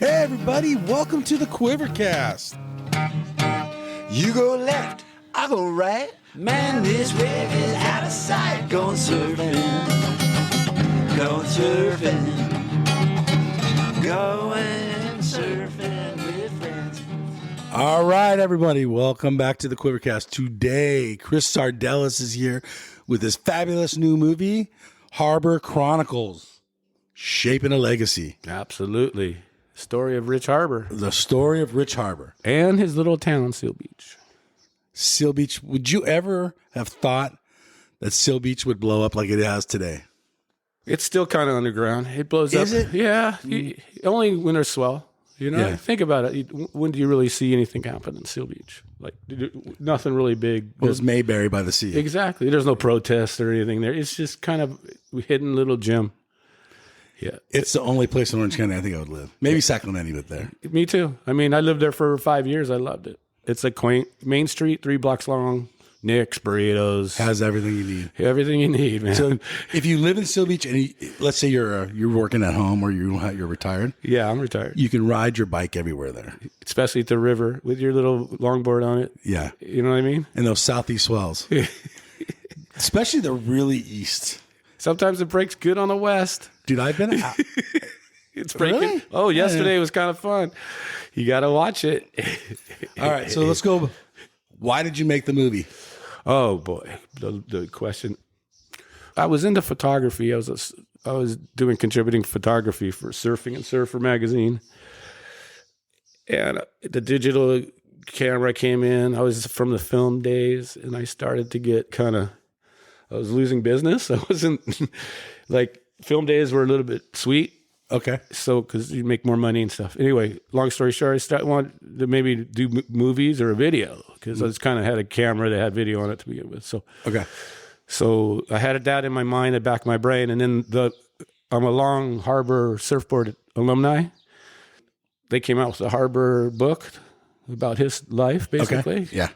Hey everybody, welcome to the QuiverCast. You go left, I go right. Man, this wave is out of sight. Going surfing, going surfing, going surfing with friends. All right, everybody, welcome back to the QuiverCast. Today, Chris Sardelis is here with his fabulous new movie, Harbor Chronicles, Shaping a Legacy. Absolutely. Story of Rich Harbour. The story of Rich Harbour. And his little town, Seal Beach. Seal Beach. Would you ever have thought that Seal Beach would blow up like it has today? It's still kind of underground. It blows up. Is it? Yeah. Only when there's swell. You know, Yeah. Think about it. When do you really see anything happen in Seal Beach? Like, nothing really big. Well, it's Mayberry by the sea. Exactly. There's no protests or anything there. It's just kind of a hidden little gem. Yeah. It's the only place in Orange County I think I would live. Maybe Sacramento, but there. Me too. I mean, I lived there for 5 years. I loved it. It's a quaint Main Street, 3 blocks long. Nick's, burritos. Has everything you need. Everything you need, man. So if you live in Seal Beach and let's say you're working at home or you're retired, Yeah, I'm retired. you can ride your bike everywhere there. Especially at the river with your little longboard on it. Yeah. You know what I mean? And those southeast swells. Especially the really east. Sometimes it breaks good on the west. Dude, I've been out. It's breaking. Really? Oh, yesterday was kind of fun. You got to watch it. All right, so let's go. Why did you make the movie? Oh boy, the question. I was into photography. I was doing contributing photography for Surfing and Surfer magazine, and the digital camera came in. I was from the film days, and I started to get I was losing business. I wasn't like film days were a little bit sweet. Okay. So, because you make more money and stuff. Anyway, long story short, I wanted to maybe do movies or a video because I just kind of had a camera that had video on it to begin with. So, Okay. So I had that in my mind, the back of my brain, and then I'm a Long Harbor surfboard alumni. They came out with a Harbor book about his life, basically. Okay. Yeah.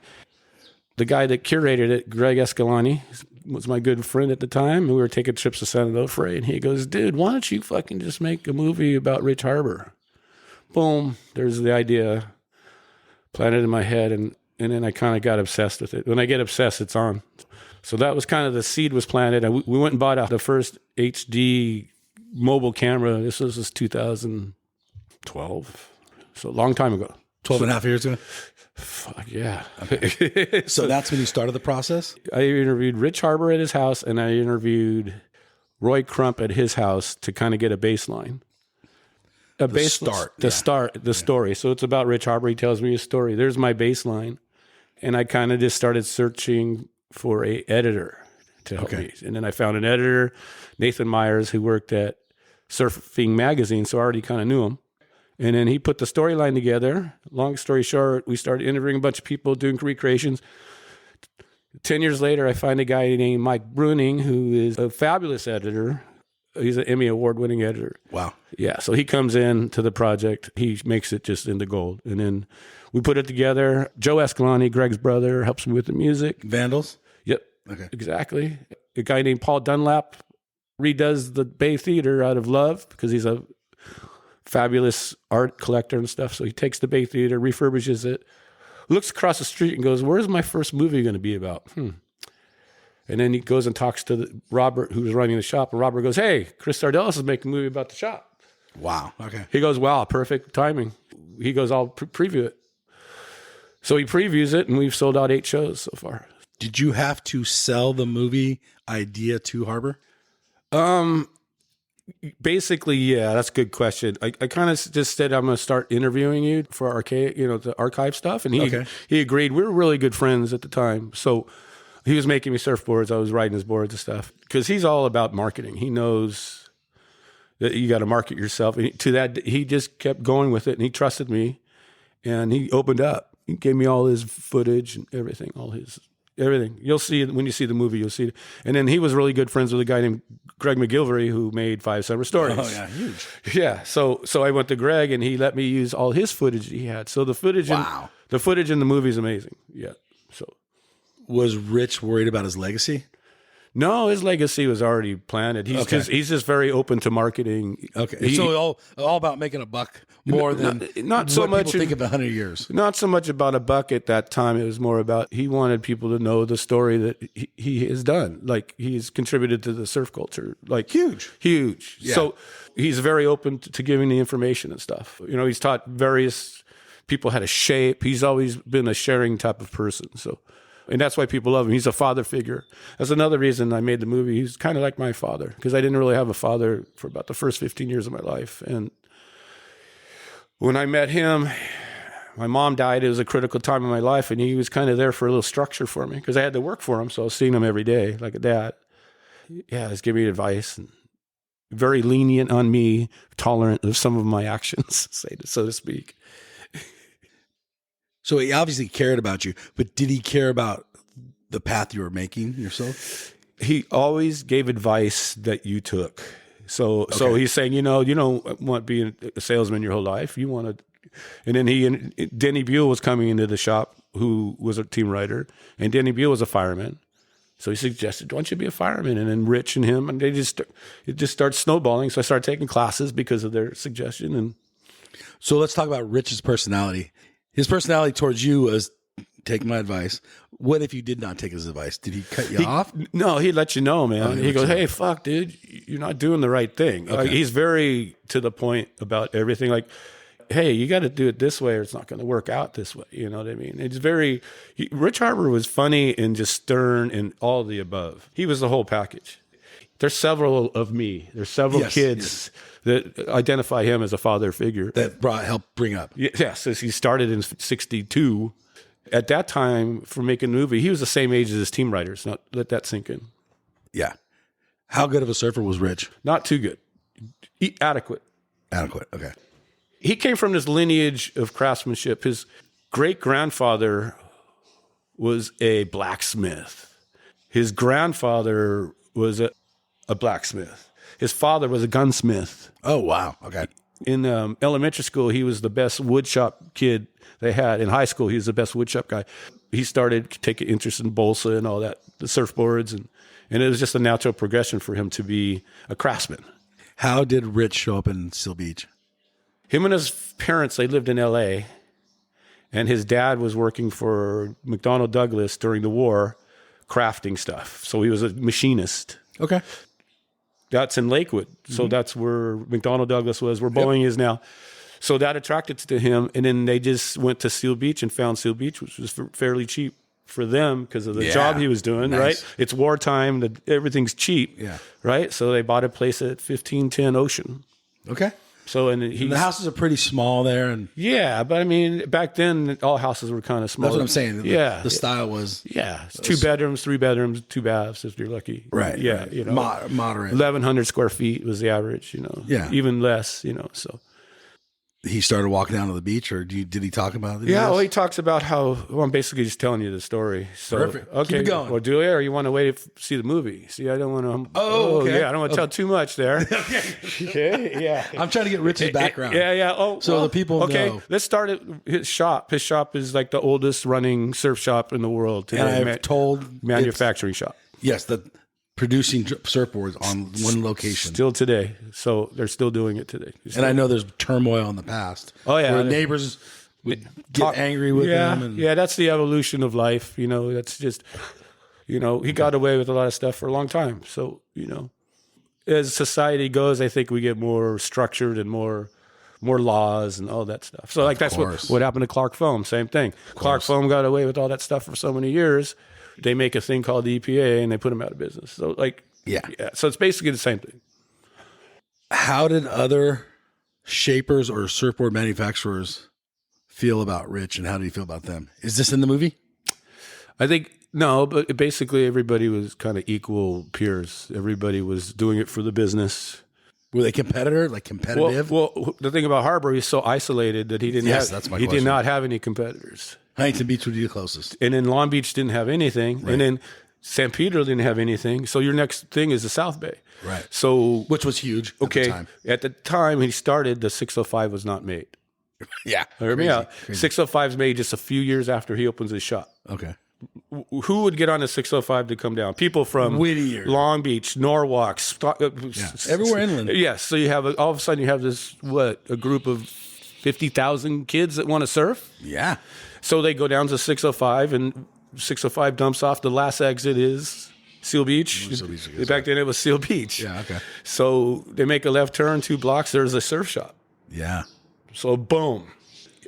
The guy that curated it, Greg Escalante, was my good friend at the time. We were taking trips to San Onofre, and he goes, dude, why don't you fucking just make a movie about Rich Harbour? Boom. There's the idea planted in my head, and then I kind of got obsessed with it. When I get obsessed, it's on. So that was kind of the seed was planted. We went and bought the first HD mobile camera. This was 2012. So a long time ago. 12 and a half years ago? Fuck yeah. Okay. So that's when you started the process? I interviewed Rich Harbour at his house, and I interviewed Roy Crump at his house to kind of get a baseline. The story. So it's about Rich Harbour. He tells me his story. There's my baseline. And I kind of just started searching for a editor to help me. And then I found an editor, Nathan Myers, who worked at Surfing Magazine, so I already kind of knew him. And then he put the storyline together. Long story short, we started interviewing a bunch of people, doing recreations. 10 years later, I find a guy named Mike Bruning, who is a fabulous editor. He's an Emmy award-winning editor. Wow. Yeah, so he comes in to the project. He makes it just into gold. And then we put it together. Joe Escalante, Greg's brother, helps me with the music. Vandals? Yep. Okay. Exactly. A guy named Paul Dunlap redoes the Bay Theater out of love because he's a fabulous art collector and stuff. So he takes the Bay Theater, refurbishes it, looks across the street and goes, where's my first movie going to be about? And then he goes and talks to Robert, who was running the shop. And Robert goes, hey, Chris Sardelis is making a movie about the shop. Wow. Okay. He goes, wow, perfect timing. He goes, I'll preview it. So he previews it, and we've sold out 8 shows so far. Did you have to sell the movie idea to Harbour? Basically, yeah, that's a good question. I kind of just said, I'm going to start interviewing you for the archive stuff. And he agreed. We were really good friends at the time. So he was making me surfboards. I was riding his boards and stuff because he's all about marketing. He knows that you got to market yourself. And to that, he just kept going with it, and he trusted me, and he opened up. He gave me all his footage and everything, everything. You'll see it when you see the movie. You'll see it. And then he was really good friends with a guy named Greg McGilvery who made 5 Summer Stories. Oh yeah, huge. Yeah. So I went to Greg, and he let me use all his footage he had. So the footage, the footage in the movie is amazing. Yeah. So was Rich worried about his legacy? No, his legacy was already planted. He's just very open to marketing. Okay, so all about making a buck more than not so what much. People think of 100 years. Not so much about a buck at that time. It was more about he wanted people to know the story that he has done. Like he's contributed to the surf culture. Like huge. Yeah. So he's very open to giving the information and stuff. You know, he's taught various people how to shape. He's always been a sharing type of person. So. And that's why people love him. He's a father figure. That's another reason I made the movie. He's kind of like my father because I didn't really have a father for about the first 15 years of my life. And when I met him, my mom died. It was a critical time in my life, and he was kind of there for a little structure for me because I had to work for him. So I was seeing him every day like a dad. Yeah, he was giving me advice and very lenient on me, tolerant of some of my actions, so to speak. So he obviously cared about you, but did he care about the path you were making yourself? He always gave advice that you took. So he's saying, you don't want to be a salesman your whole life. You want to, and then Denny Buell was coming into the shop, who was a team writer, and Denny Buell was a fireman. So he suggested, why don't you be a fireman? And then Rich and him, and it just started snowballing. So I started taking classes because of their suggestion. And so let's talk about Rich's personality. His personality towards you was, take my advice. What if you did not take his advice? Did he cut you off? No, he'd let you know, man. He goes, hey, fuck, dude, you're not doing the right thing. Okay. He's very to the point about everything. Like, hey, you got to do it this way or it's not going to work out this way. You know what I mean? It's Rich Harbour was funny and just stern and all the above. He was the whole package. There's several of me. There's several kids that identify him as a father figure. That helped bring up. Yes, as he started in 1962. At that time, for making a movie, he was the same age as his team writers. Not let that sink in. Yeah. How good of a surfer was Rich? Not too good. Adequate. Adequate, okay. He came from this lineage of craftsmanship. His great-grandfather was a blacksmith. His grandfather was a blacksmith. His father was a gunsmith. Oh, wow. Okay. In elementary school, he was the best woodshop kid they had. In high school, he was the best woodshop guy. He started taking interest in balsa and all that, the surfboards, and it was just a natural progression for him to be a craftsman. How did Rich show up in Seal Beach? Him and his parents, they lived in L.A., and his dad was working for McDonnell Douglas during the war, crafting stuff. So he was a machinist. Okay. That's in Lakewood. So that's where McDonnell Douglas was, where Boeing is now. So that attracted to him. And then they just went to Seal Beach and found Seal Beach, which was fairly cheap for them because of the job he was doing, right? It's wartime. Everything's cheap, right? So they bought a place at 1510 Ocean. Okay. So and the houses are pretty small there, and but I mean back then all houses were kind of small. That's what I'm saying. The style was it's 2 bedrooms, 3 bedrooms, 2 baths if you're lucky. Right. Yeah, right. you know, moderate. 1,100 square feet was the average. You know, even less. You know, so. He started walking down to the beach, or did he talk about it? Yeah, well, he talks about how. Well, I'm basically just telling you the story. So, perfect. Okay, keep it going. Well, do it, or you want to wait to see the movie? See, I don't want to. Okay. Yeah, I don't want to tell too much there. Okay. Yeah. I'm trying to get Rich's background. Yeah. Oh, so the people know. Let's start at his shop. His shop is like the oldest running surf shop in the world today. And I've told manufacturing shop. Yes, producing surfboards on one location. Still today. So they're still doing it today. And I know there's turmoil in the past. Oh, yeah. Where neighbors would get angry with them. Yeah, that's the evolution of life. You know, that's just, he got away with a lot of stuff for a long time. So, as society goes, I think we get more structured and more laws and all that stuff. So, that's what happened to Clark Foam. Same thing. Clark Foam got away with all that stuff for so many years. They make a thing called the EPA and they put them out of business. So so it's basically the same thing. How did other shapers or surfboard manufacturers feel about Rich, and how did he feel about them? Is this in the movie? I think no, but basically everybody was kind of equal peers. Everybody was doing it for the business. Were they competitive? Well, the thing about Harbour, he's so isolated that he didn't did not have any competitors. Huntington Beach would be the closest. And then Long Beach didn't have anything. Right. And then San Pedro didn't have anything. So your next thing is the South Bay. Right. So which was huge at the time. At the time he started, the 605 was not made. Yeah. Hear me out. 605 is made just a few years after he opens his shop. Okay. who would get on a 605 to come down? People from Whittier, Long Beach, Norwalk, everywhere inland. Yes. So you have all of a sudden you have this a group of 50,000 kids that want to surf. Yeah. So they go down to 605, and 605 dumps off. The last exit is Seal Beach. Back then it was Seal Beach. Yeah. Okay. So they make a left turn 2 blocks. There's a surf shop. Yeah. So boom,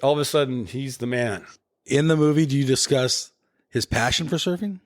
all of a sudden he's the man. In the movie, do you discuss his passion for surfing?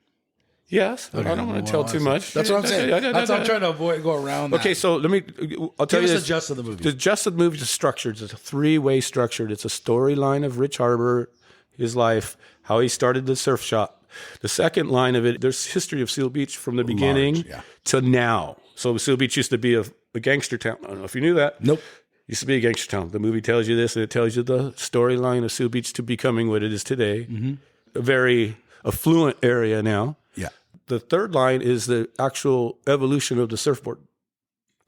Yes. Okay. I don't want to tell too much. That's what I'm saying. That's what I'm trying to go around that. Okay, so I'll tell you Give us this. the gist of the movie. The gist of the movie is structured. It's a 3-way structured. It's a storyline of Rich Harbour, his life, how he started the surf shop. The second line of it, there's history of Seal Beach from the beginning to now. So Seal Beach used to be a gangster town. I don't know if you knew that. Nope. Used to be a gangster town. The movie tells you this, and it tells you the storyline of Seal Beach to becoming what it is today. Mm-hmm. A very affluent area now. Yeah. The third line is the actual evolution of the surfboard.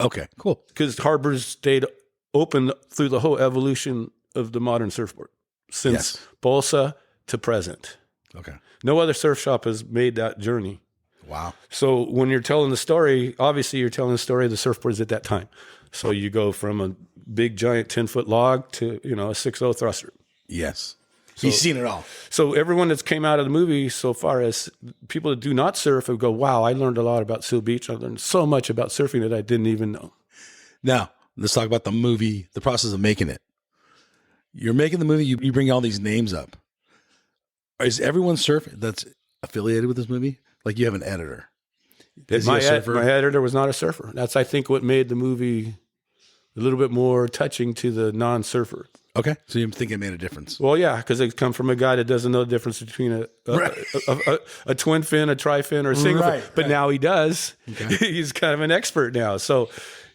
Okay, cool. Because Harbor's stayed open through the whole evolution of the modern surfboard since balsa to present. Okay. No other surf shop has made that journey. Wow. So when you're telling the story, obviously you're telling the story of the surfboards at that time. So you go from a big giant 10-foot log to, a 6.0 thruster. Yes. He's seen it all. So everyone that's came out of the movie so far as people that do not surf have go, wow, I learned a lot about Seal Beach. I learned so much about surfing that I didn't even know. Now, let's talk about the movie, the process of making it. You're making the movie, you bring all these names up. Is everyone that's affiliated with this movie? Like you have an editor. My editor was not a surfer. That's, I think, what made the movie a little bit more touching to the non-surfer. Okay. So you think it made a difference? Well, yeah, because it come from a guy that doesn't know the difference between a twin fin, a tri-fin, or a single fin. But now he does. Okay. He's kind of an expert now. So,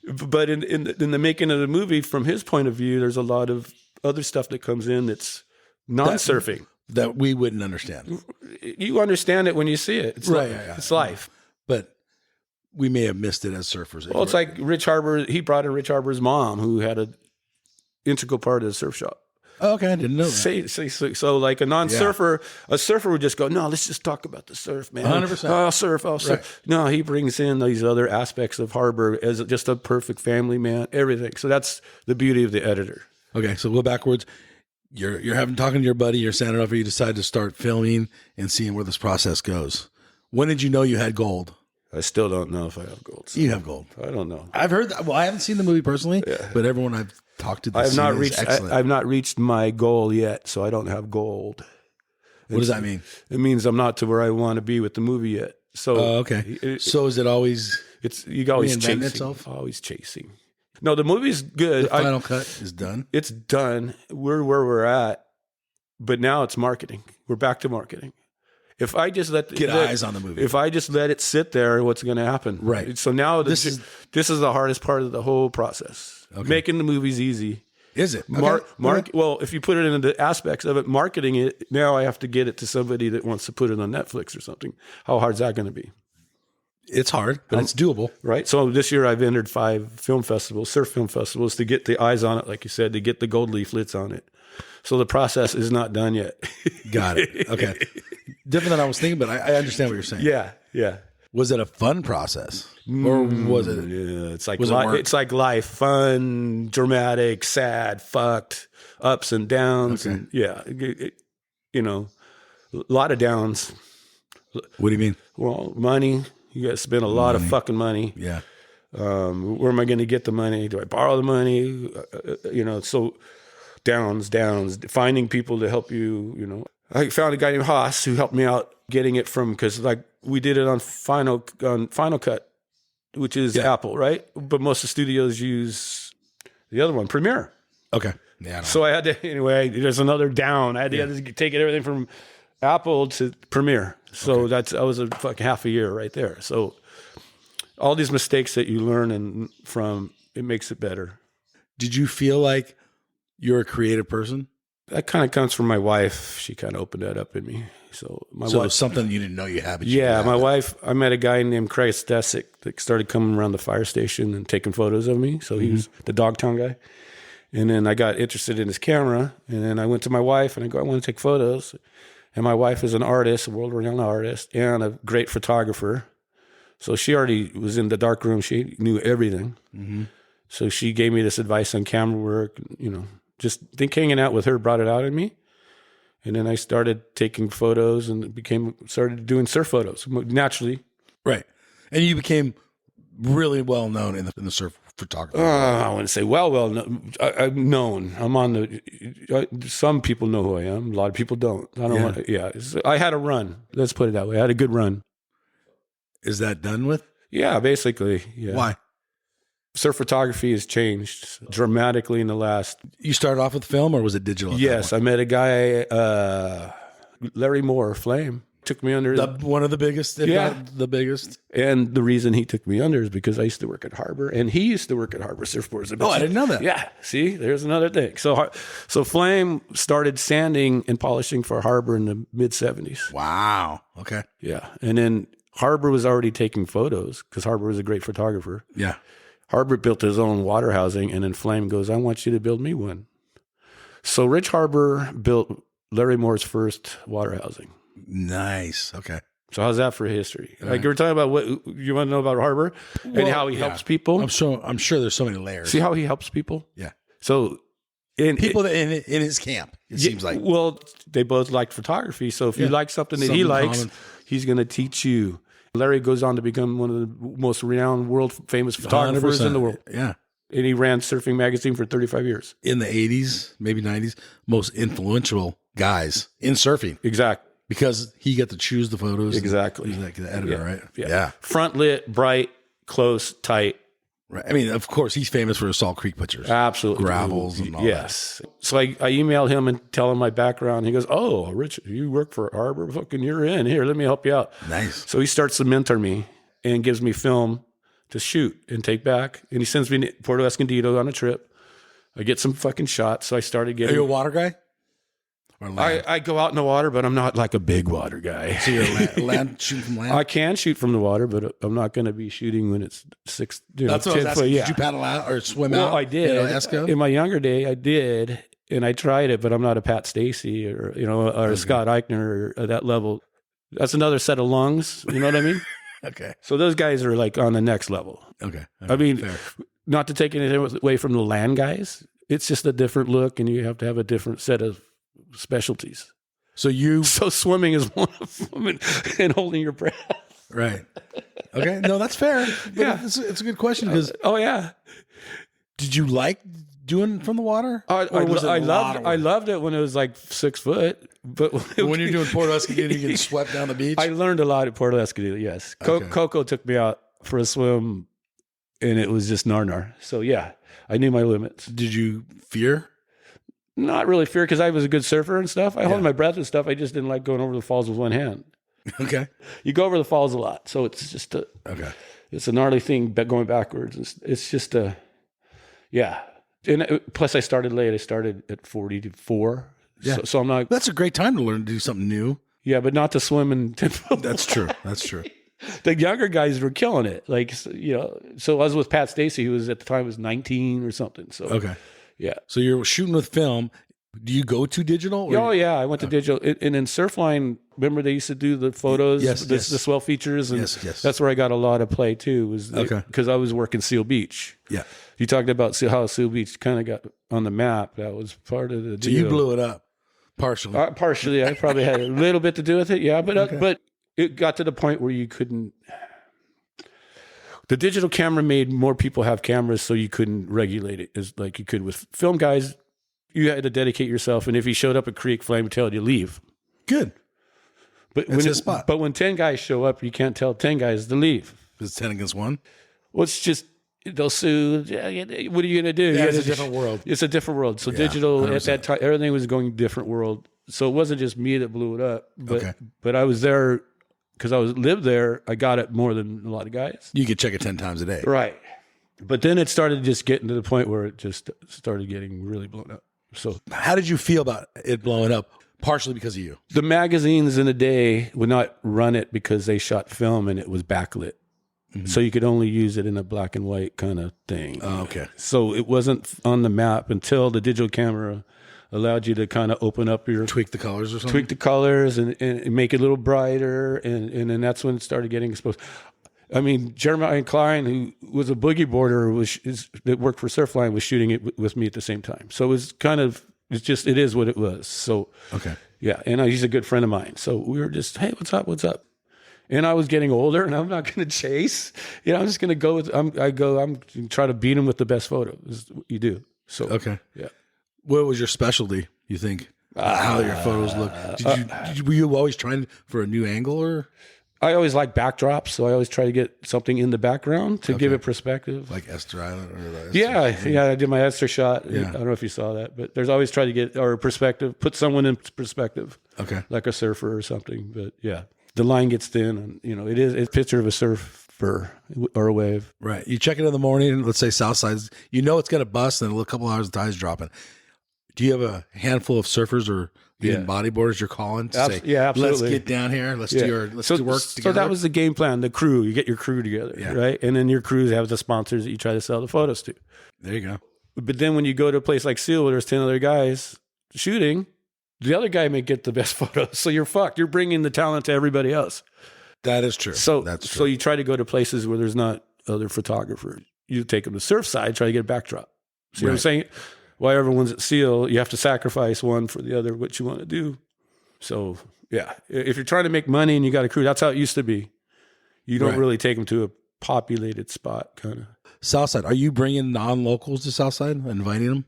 but in the making of the movie, from his point of view, there's a lot of other stuff that comes in that's non-surfing. That we wouldn't understand. You understand it when you see it. It's it's life. But we may have missed it as surfers. Well, it's like Rich Harbour. He brought in Rich Harbour's mom, who had an integral part of the surf shop. Oh, okay, I didn't know that. So like a non-surfer, a surfer would just go, no, let's just talk about the surf, man. 100%. I'll surf. Right. No, he brings in these other aspects of Harbour as just a perfect family man, everything. So that's the beauty of the editor. Okay, so go backwards. You're talking to your buddy, you're standing over, you decide to start filming and seeing where this process goes. When did you know you had gold? I still don't know if I have gold. You have gold. I don't know. I've heard that. Well, I haven't seen the movie personally, but everyone I've talked to, I've not reached my goal yet, so I don't have gold. What does that mean? It means I'm not to where I want to be with the movie yet. So okay. So is it always? You always chasing. Itself? Always chasing. No, the movie's good. The final cut is done. It's done. We're where we're at, but now it's marketing. We're back to marketing. If I just get eyes on the movie, if I just let it sit there, what's going to happen? Right. So now this is the hardest part of the whole process. Okay. Making the movie's easy. Is it? Well, if you put it into the aspects of it, marketing it, now I have to get it to somebody that wants to put it on Netflix or something. How hard is that going to be? It's hard, but it's doable. Right. So this year I've entered 5 film festivals, surf film festivals, to get the eyes on it, like you said, to get the gold leaflets on it. So the process is not done yet. Got it. Okay. Different than I was thinking, but I understand what you're saying. Yeah. Was it a fun process? Or was it? Yeah, it's like life. Fun, dramatic, sad, fucked, ups and downs. Okay. And a lot of downs. What do you mean? Well, money. You got to spend a lot of fucking money. Yeah. Where am I going to get the money? Do I borrow the money? So downs, finding people to help you, I found a guy named Haas who helped me out getting it from, because like we did it on Final Cut, which is Apple, right? But most of the studios use the other one, Premiere. Okay. Yeah. So I had to, anyway, there's another down. I had to take everything from Apple to Premiere. So that was a fucking half a year right there. So all these mistakes that you learn from, it makes it better. Did you feel like you're a creative person? That kind of comes from my wife. She kind of opened that up in me. So wife, it's something you didn't know you had. My wife, I met a guy named Craig Stesic that started coming around the fire station and taking photos of me. So he was the Dogtown guy. And then I got interested in his camera. And then I went to my wife and I go, I want to take photos. And my wife is an artist, a world-renowned artist, and a great photographer. So she already was in the dark room. She knew everything. Mm-hmm. So she gave me this advice on camera work. Just think hanging out with her brought it out in me. And then I started taking photos and started doing surf photos naturally. Right. And you became really well known in the surf photography. I wouldn't say well known. I'm known. I'm on the. Some people know who I am. A lot of people don't. I don't want. Yeah. I had a run. Let's put it that way. I had a good run. Is that done with? Yeah, basically. Yeah. Why? Surf photography has changed dramatically in the last. You started off with film, or was it digital? Yes, I met a guy, Larry Moore, Flame. Took me under. One of the biggest, if not the biggest. And the reason he took me under is because I used to work at Harbour, and he used to work at Harbour Surfboards. Oh, I didn't know that. Yeah, see, there's another thing. So Flame started sanding and polishing for Harbour in the mid-'70s. Wow. Okay. Yeah, and then Harbour was already taking photos because Harbour was a great photographer. Yeah. Harbour built his own water housing, and then Flame goes, I want you to build me one. So Rich Harbour built Larry Moore's first water housing. Nice. Okay. So how's that for history? Like you were talking about what you want to know about Harbour and how he helps people. I'm sure there's so many layers. See how he helps people? Yeah. So in his camp, it seems like. Well, they both liked photography. So if you like something that he likes, he's going to teach you. Larry goes on to become one of the most renowned world famous photographers 100%. in the world. Yeah. And he ran Surfing Magazine for 35 years. In the 80s, maybe 90s, most influential guys in surfing. Exactly. Because he got to choose the photos. Exactly. He's like the editor, right? Yeah. Front lit, bright, close, tight. Right. I mean, of course, he's famous for his Salt Creek pictures. Absolutely. Gravels and all yes. That. So I emailed him and tell him my background. He goes, oh, Rich, you work for Harbour? Fucking you're in. Here, let me help you out. Nice. So he starts to mentor me and gives me film to shoot and take back. And he sends me to Puerto Escondido on a trip. I get some fucking shots. So I started getting... Are you a water guy? I go out in the water, but I'm not like a big water guy. So you're land shooting from land? I can shoot from the water, but I'm not going to be shooting when it's 6. That's what I was asking. Did you paddle out or swim out? Well, I did. Esco? In my younger day, I did, and I tried it, but I'm not a Pat Stacey or a Scott Eichner or that level. That's another set of lungs. You know what I mean? Okay. So those guys are like on the next level. Okay. I mean, fair. Not to take anything away from the land guys. It's just a different look, and you have to have a different set of specialties. So swimming is one of them, and holding your breath. Right. Okay. No, that's fair. But yeah, it's a good question because. Oh yeah. Did you like doing from the water? I loved it when it was like 6 foot. But when you're doing Puerto Escondido, you get swept down the beach. I learned a lot at Puerto Escondido. Yes, okay. Coco took me out for a swim, and it was just nar. So yeah, I knew my limits. Did you fear? Not really fear because I was a good surfer and stuff. I held my breath and stuff. I just didn't like going over the falls with one hand. Okay. You go over the falls a lot, so it's just it's a gnarly thing going backwards. It's just yeah. And plus I started late. I started at 44. Yeah. So I'm not. That's a great time to learn to do something new. Yeah, but not to swim and. That's true. That's true. The younger guys were killing it. Like, so I was with Pat Stacey, who was at the time was 19 or something. So okay. Yeah. So you're shooting with film. Do you go to digital? Oh, yeah. I went to digital. And in Surfline, remember they used to do the photos, the swell features? And yes. That's where I got a lot of play, too, because I was working Seal Beach. Yeah. You talked about how Seal Beach kind of got on the map. That was part of the deal. So you blew it up, partially. Partially. I probably had a little bit to do with it, yeah. But it got to the point where you couldn't... The digital camera made more people have cameras, so you couldn't regulate it as like you could with film guys. You had to dedicate yourself, and if he showed up at Creek, Flame would tell you leave. Good. But that's his spot. But when 10 guys show up, you can't tell 10 guys to leave. It's 10 against 1? Well, it's just, they'll sue. What are you going to do? Yeah, it's a different world. It's a different world. So digital, 100%. At that time, everything was going different world. So it wasn't just me that blew it up. But I was there, because I lived there, I got it more than a lot of guys. You could check it 10 times a day. Right. But then it started just getting to the point where it just started getting really blown up. So how did you feel about it blowing up? Partially because of you. The magazines in the day would not run it because they shot film and it was backlit. Mm-hmm. So you could only use it in a black and white kind of thing. Oh, okay. So it wasn't on the map until the digital camera allowed you to kind of open up your Tweak the colors or something. tweak the colors and make it a little brighter, and then that's when it started getting exposed. I mean, Jeremiah Klein, who was a boogie boarder, that worked for Surfline, was shooting it with me at the same time. So it was kind of, it is what it was. So, okay. Yeah. And he's a good friend of mine. So we were just, hey, what's up? What's up? And I was getting older, and I'm not going to chase. I'm just going to go with, I'm try to beat him with the best photo. Is what you do. So, Okay. Yeah. What was your specialty, you think? How your photos look? Were you always trying for a new angle, or? I always like backdrops, so I always try to get something in the background to give it perspective. Like Esther Island or the Esther. Yeah, I did my Esther shot. Yeah. I don't know if you saw that, but there's always try to get or perspective, put someone in perspective. Okay. Like a surfer or something. But yeah, the line gets thin, and it's a picture of a surfer or a wave. Right. You check it in the morning, let's say south side's, it's going to bust, and a couple hours the tide's dropping. Do you have a handful of surfers or bodyboarders you're calling to say, yeah, absolutely. Let's get down here. Let's do work together. So that was the game plan, the crew. You get your crew together, right? And then your crews have the sponsors that you try to sell the photos to. There you go. But then when you go to a place like Seal where there's 10 other guys shooting, the other guy may get the best photos. So you're fucked. You're bringing the talent to everybody else. That is true. So you try to go to places where there's not other photographers. You take them to Surfside, try to get a backdrop. See what I'm saying? Why everyone's at Seal, you have to sacrifice one for the other, what you want to do. So, yeah, if you're trying to make money and you got a crew, that's how it used to be. You don't really take them to a populated spot, kind of. Southside, are you bringing non-locals to Southside and inviting them?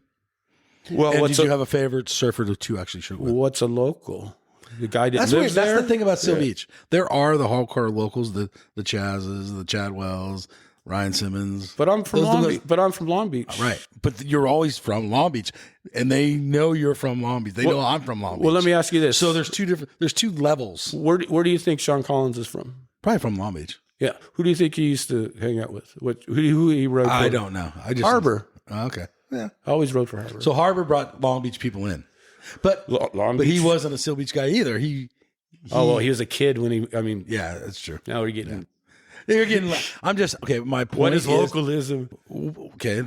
Well, and did you have a favorite surfer to actually shoot with? What's a local? The guy that lives weird. there? That's the thing about Seal Beach. There are the hardcore locals, the Chazes, the Chadwells, Ryan Simmons. But I'm from Long Beach. Right. But you're always from Long Beach, and they know you're from Long Beach. They know I'm from Long Beach. Well, let me ask you this. So there's two levels. Where do you think Sean Collins is from? Probably from Long Beach. Yeah. Who do you think he used to hang out with? Who he wrote for? I don't know. Harbor. Okay. Yeah. I always wrote for Harbor. So Harbor brought Long Beach people in. But he wasn't a Seal Beach guy either. He was a kid when he, yeah, that's true. Now we're getting... Yeah. They're getting. I'm just okay. My point what is localism? Okay,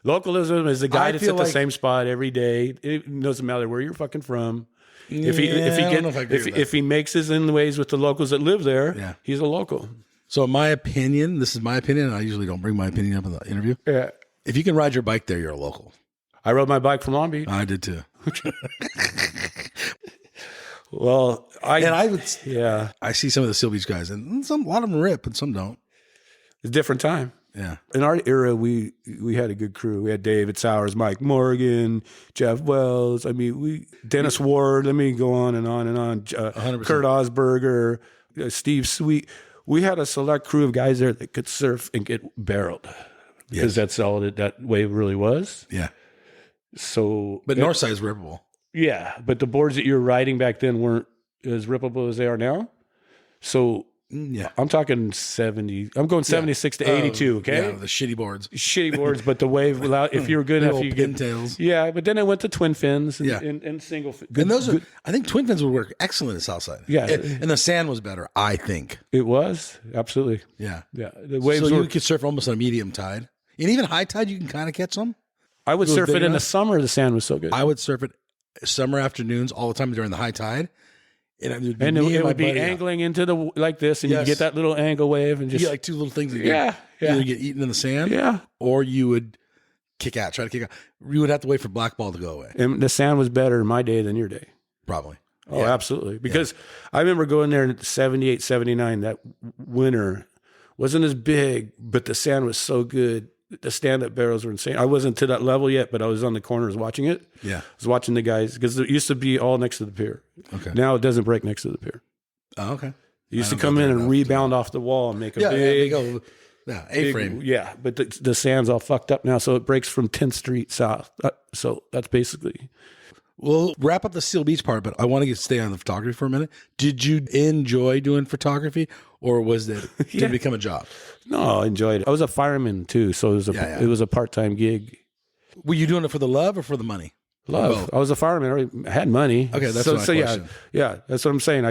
localism is the guy that's at the same spot every day. It doesn't matter where you're fucking from. If he makes his in ways with the locals that live there, he's a local. So in my opinion, this is my opinion, and I usually don't bring my opinion up in the interview. Yeah. If you can ride your bike there, you're a local. I rode my bike from Long Beach. I did too. Well, I see some of the Seal Beach guys, and a lot of them rip, and some don't. It's a different time. Yeah. In our era, we had a good crew. We had David Sowers, Mike Morgan, Jeff Wells. Dennis Ward. Let me go on and on and on. 100%. Kurt Osberger, Steve Sweet. We had a select crew of guys there that could surf and get barreled because that's all that wave really was. Yeah. So, but Northside is rippable. Yeah, but the boards that you were riding back then weren't as rippable as they are now. So I'm talking 70. I'm going 76 to 82. Okay, yeah, the shitty boards, but the wave allowed if you were good enough, you get pintails. Yeah, but then I went to twin fins and single fins. And those I think twin fins would work excellent at Southside. Yeah, and the sand was better. I think it was absolutely. Yeah. The waves. So you could surf almost on a medium tide, and even high tide, you can kind of catch some. I would surf it in the summer. The sand was so good. I would surf it summer afternoons all the time during the high tide. And it would be angling into the like this, and you get that little angle wave, and just you get like two little things. That either get eaten in the sand, or you would try to kick out. You would have to wait for black ball to go away. And the sand was better in my day than your day, probably. Oh, absolutely. Because I remember going there in 78, 79. That winter wasn't as big, but the sand was so good. The stand-up barrels were insane. I wasn't to that level yet, but I was on the corners watching it. Yeah. I was watching the guys because it used to be all next to the pier. Okay. Now it doesn't break next to the pier. Oh, okay. It used to come in and rebound off the wall and make a big A-frame. Yeah, but the sand's all fucked up now, so it breaks from 10th Street south. So that's basically... We'll wrap up the Seal Beach part, but I want to stay on the photography for a minute. Did you enjoy doing photography, or was it did it become a job? No, I enjoyed it. I was a fireman too, so it was a part-time gig. Were you doing it for the love or for the money? Love. I was a fireman. I had money. Okay, that's my question. Yeah, that's what I'm saying.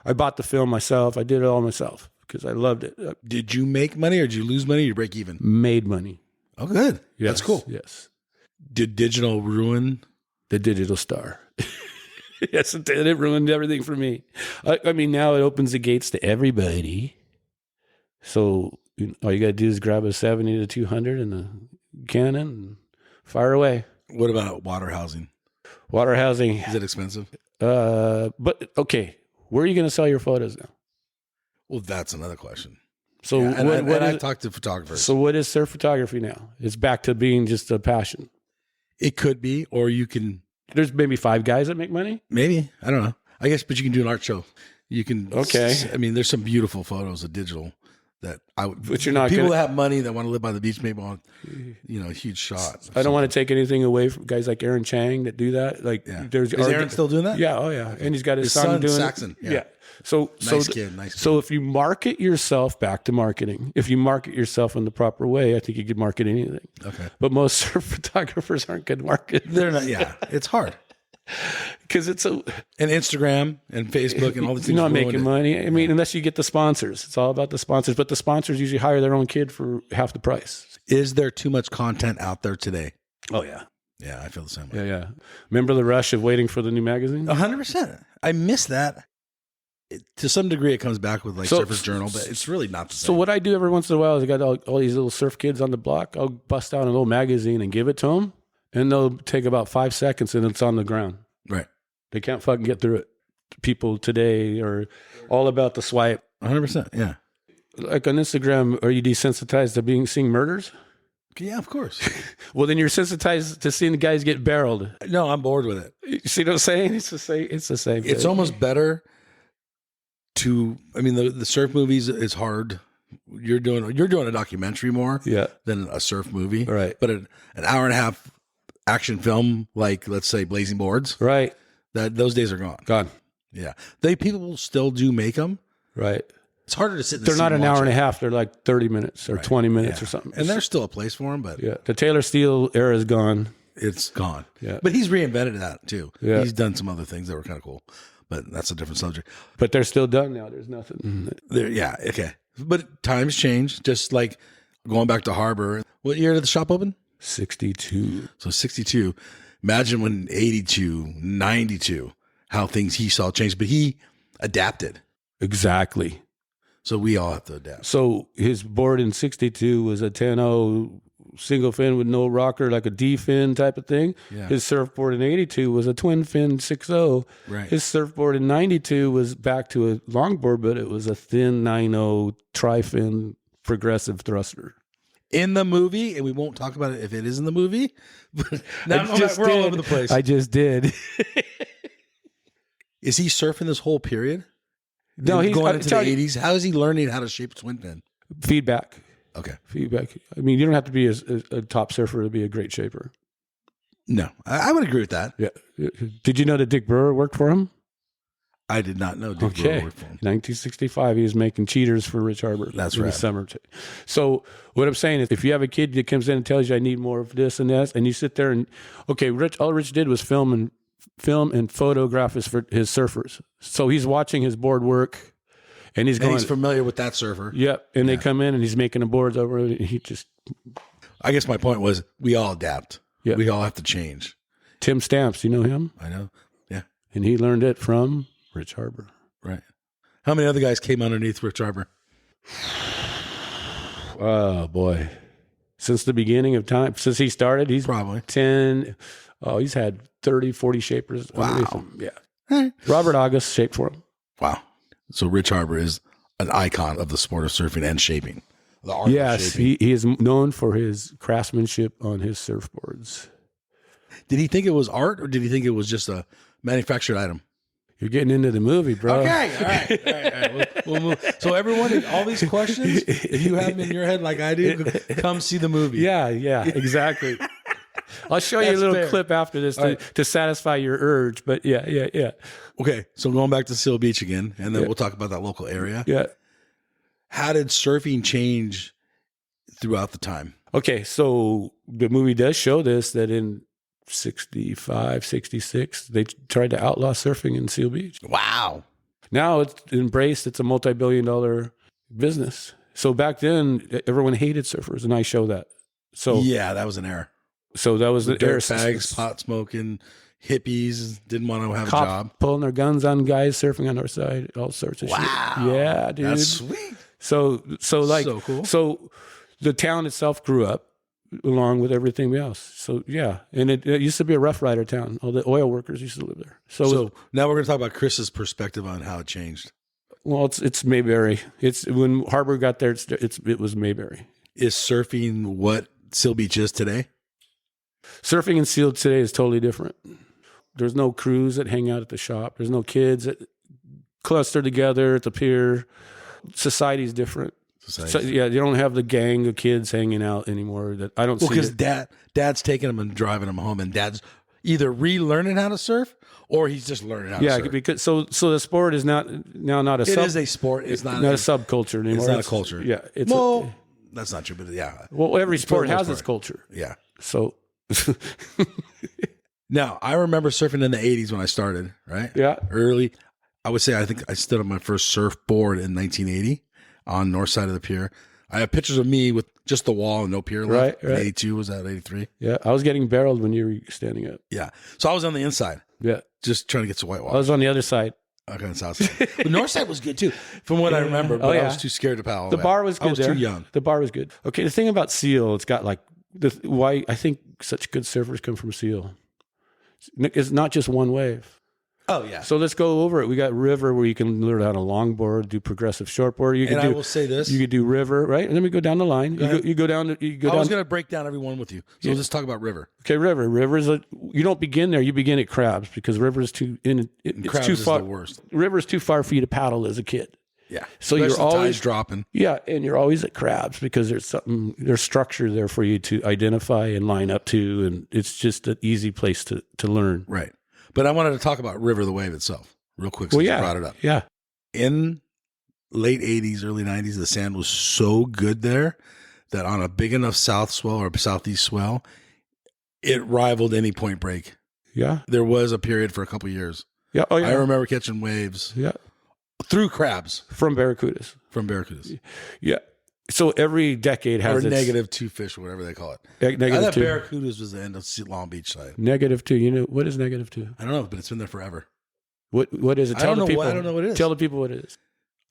I bought the film myself. I did it all myself because I loved it. Did you make money, or did you lose money, or did you break even? Made money. Oh, good. Yes, that's cool. Yes. Did digital ruin the digital star. Yes, it ruined everything for me. I mean, now it opens the gates to everybody. So all you got to do is grab a 70 to 200 and a Canon and fire away. What about water housing? Water housing. Is it expensive? But okay, where are you going to sell your photos now? Well, that's another question. So I've talked to photographers. So what is surf photography now? It's back to being just a passion. It could be, or you can. There's maybe 5 guys that make money. Maybe, I don't know. I guess, but you can do an art show. You can. Okay. I mean, there's some beautiful photos of digital that I would. But you're not people that have money that want to live by the beach, maybe want, huge shots. I don't want to take anything away from guys like Aaron Chang that do that. Like, is Aaron still doing that? Yeah, oh yeah, and he's got his son doing Saxon. It. Yeah. So nice kid. So if you market yourself, back to marketing, if you market yourself in the proper way, I think you could market anything. Okay. But most surf photographers aren't good marketers. They're not. Yeah, it's hard because it's and Instagram and Facebook and all these things. You're not making money. I mean, unless you get the sponsors. It's all about the sponsors. But the sponsors usually hire their own kid for half the price. Is there too much content out there today? Oh yeah. Yeah, I feel the same way. Yeah. Remember the rush of waiting for the new magazine? 100%. I miss that. To some degree, it comes back with like Surfer's Journal, but it's really not the same. So what I do every once in a while is I got all these little surf kids on the block. I'll bust out a little magazine and give it to them, and they'll take about 5 seconds, and it's on the ground. Right. They can't fucking get through it. People today are all about the swipe. 100%. Yeah. Like on Instagram, are you desensitized to seeing murders? Yeah, of course. Well, then you're sensitized to seeing the guys get barreled. No, I'm bored with it. You see what I'm saying? It's the same. It's the same. It's almost better. The surf movies is hard. You're doing a documentary more than a surf movie. Right. But an hour and a half action film, like let's say Blazing Boards. Right. Those days are gone. Gone. Yeah. People still do make them. Right. It's harder to sit in the They're not seat an hour and a half. They're like 30 minutes or 20 minutes or something. And there's still a place for them, but the Taylor Steele era is gone. It's gone. Yeah. But he's reinvented that too. Yeah. He's done some other things that were kind of cool. But that's a different subject. But they're still done now. There's nothing. Yeah, okay. But times change. Just like going back to Harbor. What year did the shop open? 62. So 62. Imagine when 82, 92, how things he saw change. But he adapted. Exactly. So we all have to adapt. So his board in 62 was a 10-0 single fin with no rocker, like a D fin type of thing. Yeah. His surfboard in 82 was a twin fin 6-0. Right. His surfboard in 92 was back to a longboard, but it was a thin 9-0 tri-fin progressive thruster. In the movie, and we won't talk about it if it is in the movie. But we're all over the place. I just did. Is he surfing this whole period? No, he's going into the 80s. How is he learning how to shape twin fin? Feedback. Okay. Feedback. I mean, you don't have to be a top surfer to be a great shaper. No, I would agree with that. Yeah. Did you know that Dick Brewer worked for him? I did not know Dick Brewer worked for him. 1965, he was making cheaters for Rich Harbour. That's in right. The summer. So what I'm saying is, if you have a kid that comes in and tells you, I need more of this and this, and you sit there and, okay, all Rich did was film and photograph his surfers. So he's watching his board work. And he's familiar with that surfer. Yep. And they come in and he's making the boards over. And he just. I guess my point was we all adapt. Yeah. We all have to change. Tim Stamps, you know him? I know. Yeah. And he learned it from Rich Harbour. Right. How many other guys came underneath Rich Harbour? Oh, boy. Since the beginning of time, since he started, he's probably 10. Oh, he's had 30, 40 shapers. Wow. Yeah. Robert August shaped for him. Wow. So Rich Harbour is an icon of the sport of surfing and shaping. The art of shaping. He is known for his craftsmanship on his surfboards. Did he think it was art, or did he think it was just a manufactured item? You're getting into the movie, bro. Okay, all right. We'll move. So everyone, all these questions, if you have them in your head like I do, come see the movie. Yeah, exactly. I'll show you a little clip after this to satisfy your urge, but yeah. Okay, so going back to Seal Beach again, and then we'll talk about that local area. Yeah. How did surfing change throughout the time? Okay, so the movie does show this, that in 65, 66, they tried to outlaw surfing in Seal Beach. Wow. Now it's embraced. It's a multi-billion-dollar business. So back then, everyone hated surfers, and I show that. So yeah, that was an error. So that was the dirt bags, pot smoking, hippies didn't want to have a Cops job. pulling their guns on guys surfing on our side, all sorts of shit. Yeah, dude. That's sweet. So like, So cool. So the town itself grew up along with everything else. So yeah, and it used to be a Rough Rider town. All the oil workers used to live there. So now we're going to talk about Chris's perspective on how it changed. Well, it's Mayberry. It's when Harbor got there. It was Mayberry. Is surfing what Seal Beach is today? Surfing in Seal today is totally different. There's no crews that hang out at the shop. There's no kids that cluster together at the pier. Society's different. So, yeah, you don't have the gang of kids hanging out anymore. That I don't see. Because dad's taking them and driving them home, and dad's either relearning how to surf or he's just learning how to surf. Yeah, because so the sport is not a. It is a sport. It's not a subculture anymore. It's not a culture. Yeah, that's not true, but yeah. Well, every sport has its culture. Yeah. So. Now, I remember surfing in the 80s when I started, right? Yeah. Early. I would say I think I stood on my first surfboard in 1980 on north side of the pier. I have pictures of me with just the wall and no pier left. Right. 82, was that 83? Yeah, I was getting barreled when you were standing up. Yeah. So I was on the inside. Yeah. Just trying to get to whitewash. I was on the other side. Okay, on the south side. The north side was good too, from what I remember, but I was too scared to paddle. The bar was good. I was too young. The bar was good. Okay, the thing about Seal, it's got like why I think such good surfers come from Seal. It's not just one wave. Oh yeah. So let's go over it. We got river where you can learn how to longboard, do progressive shortboard. I will say this: you could do river, right? And then we go down the line. You go down. I was going to break down every one with you, so let's talk about river. Okay, river. River is you don't begin there. You begin at crabs because river is too it's too far. Is the worst. River is too far for you to paddle as a kid. Yeah. So especially you're always dropping. Yeah, and you're always at crabs because there's structure there for you to identify and line up to, and it's just an easy place to learn. Right. But I wanted to talk about river, the wave itself, real quick. Since you brought it up. Yeah. In late 80s, early 90s, the sand was so good there that on a big enough south swell or southeast swell, it rivaled any point break. Yeah. There was a period for a couple years. Yeah. Oh yeah. I remember catching waves. Yeah. Through crabs. From barracudas. Yeah. So every decade has or -2 fish, or whatever they call it. -2. I thought barracudas was the end of Long Beach side. -2. You know what is -2? I don't know, but it's been there forever. What is it? I don't know what it is. Tell the people what it is.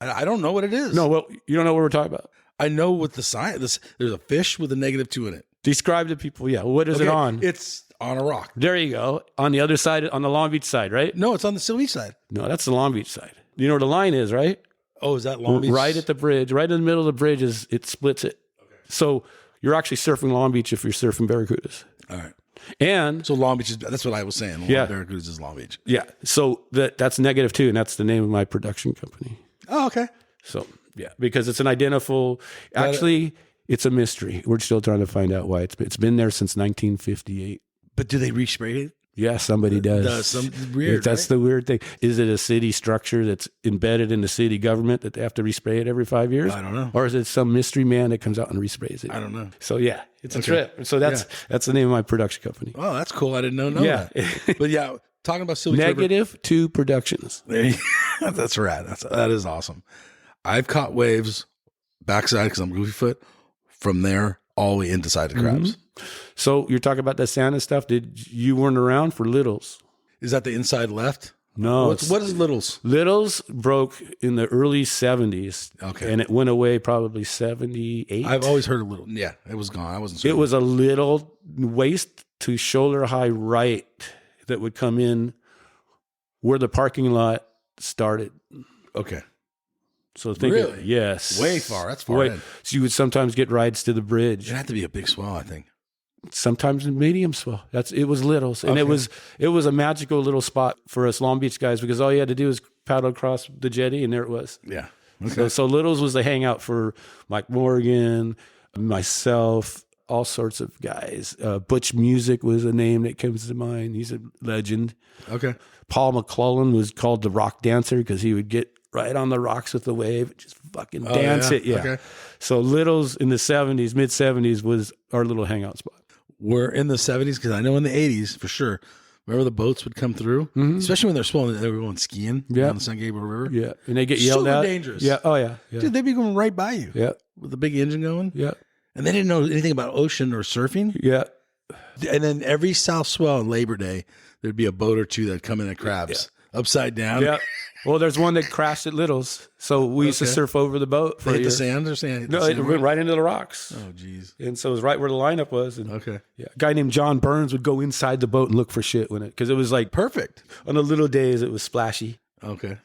I don't know what it is. No, well, you don't know what we're talking about. I know what the sign. There's a fish with a -2 in it. Describe to people. Yeah. What is it on? It's on a rock. There you go. On the other side, on the Long Beach side, right? No, it's on the Seal Beach side. No, that's the Long Beach side. You know where the line is, right? Oh, is that Long Beach? Right at the bridge, right in the middle of the bridge it splits it. Okay. So you're actually surfing Long Beach if you're surfing barracudas. All right. And so Long Beach that's what I was saying. Barracudas is Long Beach. Yeah. So that's -2, and that's the name of my production company. Oh, okay. So yeah, because it's an identical. Actually, it's a mystery. We're still trying to find out why it's been there since 1958. But do they respray it? Yeah, somebody does. Something weird. That's the weird thing. Is it a city structure that's embedded in the city government that they have to respray it every 5 years? I don't know. Or is it some mystery man that comes out and resprays it? I don't know. So yeah, it's a trip. So that's the name of my production company. Oh, that's cool. I didn't know that. But yeah, talking about Seal Beach -2 Productions. That's rad. That is awesome. I've caught waves backside because I'm goofy foot from there all the way into side of crabs. Mm-hmm. So you're talking about the Santa stuff. You weren't around for Littles? Is that the inside left? No. What is Littles? Littles broke in the early 70s. Okay. And it went away probably 78. I've always heard of Little. Yeah, it was gone. I wasn't sure. It was a little waist to shoulder high right that would come in where the parking lot started. Okay. So think really? Yes. Way far. That's far in. So you would sometimes get rides to the bridge. It had to be a big swell, I think. Sometimes a medium swell. It was Littles. And it was a magical little spot for us Long Beach guys because all you had to do was paddle across the jetty and there it was. Yeah. Okay. So Littles was the hangout for Mike Morgan, myself, all sorts of guys. Butch Music was a name that comes to mind. He's a legend. Okay. Paul McClellan was called the rock dancer because he would get right on the rocks with the wave, just fucking dance it. Yeah. Okay. So Littles in the 70s, mid 70s was our little hangout spot. We're in the 70s because I know in the 80s for sure. Remember the boats would come through, especially when they're small. They were going skiing on the San Gabriel River. Yeah, and they get yelled at. Super dangerous. Yeah. Oh yeah. Dude, they'd be going right by you. Yeah. With the big engine going. Yeah. And they didn't know anything about ocean or surfing. Yeah. And then every South Swell on Labor Day, there'd be a boat or two that'd come in at crabs upside down. Yeah. Well, there's one that crashed at Little's. So we used to surf over the boat. Hit the sand or sand? No, it went right into the rocks. Oh, geez. And so it was right where the lineup was. And Okay. yeah, a guy named John Burns would go inside the boat and look for shit when because it was like Perfect. on the little days it was splashy. Okay.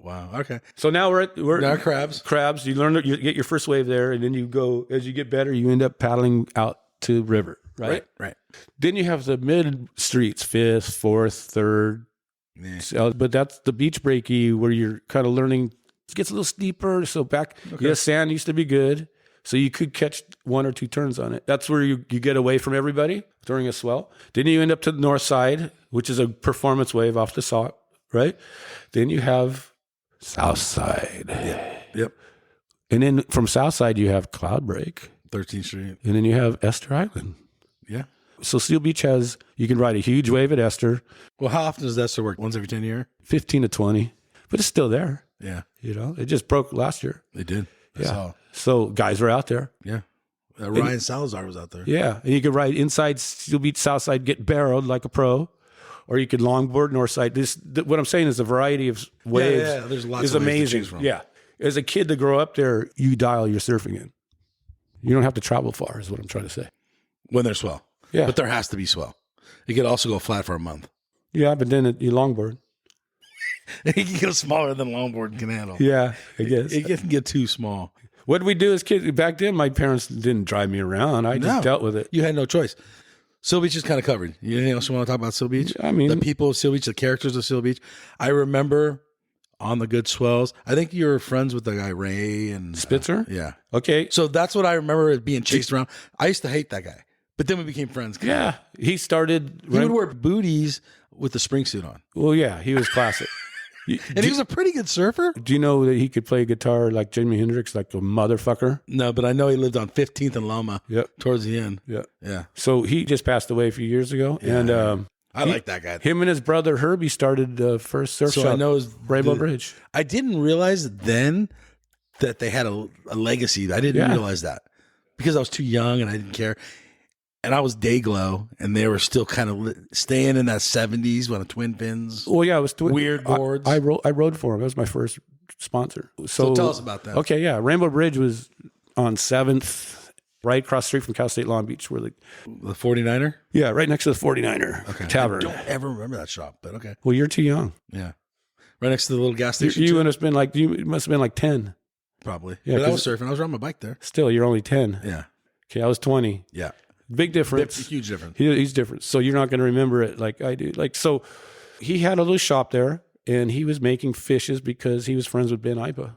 Wow. Okay. So now we're Now crabs. Crabs. You learn you get your first wave there, and then you go as you get better. You end up paddling out to river. Right. Then you have the mid streets, 5th, 4th, 3rd. Yeah. So, but that's the beach breaky where you're kind of learning. It gets a little steeper. So sand used to be good. So you could catch 1 or 2 turns on it. That's where you get away from everybody during a swell. Then you end up to the north side, which is a performance wave off the sock, right? Then you have south side. Yep. And then from south side, you have Cloud Break. 13th Street. And then you have Esther Island. Yeah. So Seal Beach you can ride a huge wave at Esther. Well, how often does Esther work? Once every 10 years? 15 to 20. But it's still there. Yeah. It just broke last year. They did. Yeah. So guys were out there. Yeah. Ryan Salazar was out there. Yeah. And you could ride inside Seal Beach, south side, get barreled like a pro. Or you could longboard north side. What I'm saying is the variety of waves There's lots is of ways to amazing. choose from. Yeah. As a kid to grow up there, you dial your surfing in. You don't have to travel far is what I'm trying to say. When they're swell. Yeah. But there has to be swell. You could also go flat for a month. Yeah, but then you longboard. You can go smaller than longboard can handle. Yeah, I guess. It can get too small. What did we do as kids? Back then, my parents didn't drive me around. I just dealt with it. You had no choice. Seal Beach is kind of covered. Anything else you want to talk about Seal Beach? I mean, the people of Seal Beach, the characters of Seal Beach. I remember on the good swells, I think you were friends with the guy Ray and Spitzer? Yeah. Okay. So that's what I remember being chased around. I used to hate that guy. But then we became friends. Yeah. He started. He would wear booties with the spring suit on. Well, yeah, he was classic. And he was a pretty good surfer. Do you know that he could play guitar like Jimi Hendrix, like a motherfucker? No, but I know he lived on 15th and Loma towards the end. Yeah. Yeah. So he just passed away a few years ago. Yeah. And I like that guy. Him and his brother Herbie started the first surf shop. I know it was Rainbow Bridge. I didn't realize then that they had a legacy. I didn't realize that because I was too young and I didn't care. And I was day glow, and they were still kind of staying in that 70s when the twin fins. Well, yeah, it was weird boards. I rode for him. That was my first sponsor. So tell us about that. Okay, yeah. Rainbow Bridge was on 7th, right across the street from Cal State Long Beach. Where the 49er? Yeah, right next to the 49er Tavern. I don't ever remember that shop, but okay. Well, you're too young. Yeah. Right next to the little gas station. You must have been like 10. Probably. Yeah, but I was surfing. I was riding my bike there. Still, you're only 10. Yeah. Okay, I was 20. Yeah. Big difference. Huge difference. He's different. So you're not going to remember it like I do. So he had a little shop there, and he was making fishes because he was friends with Ben Ipa.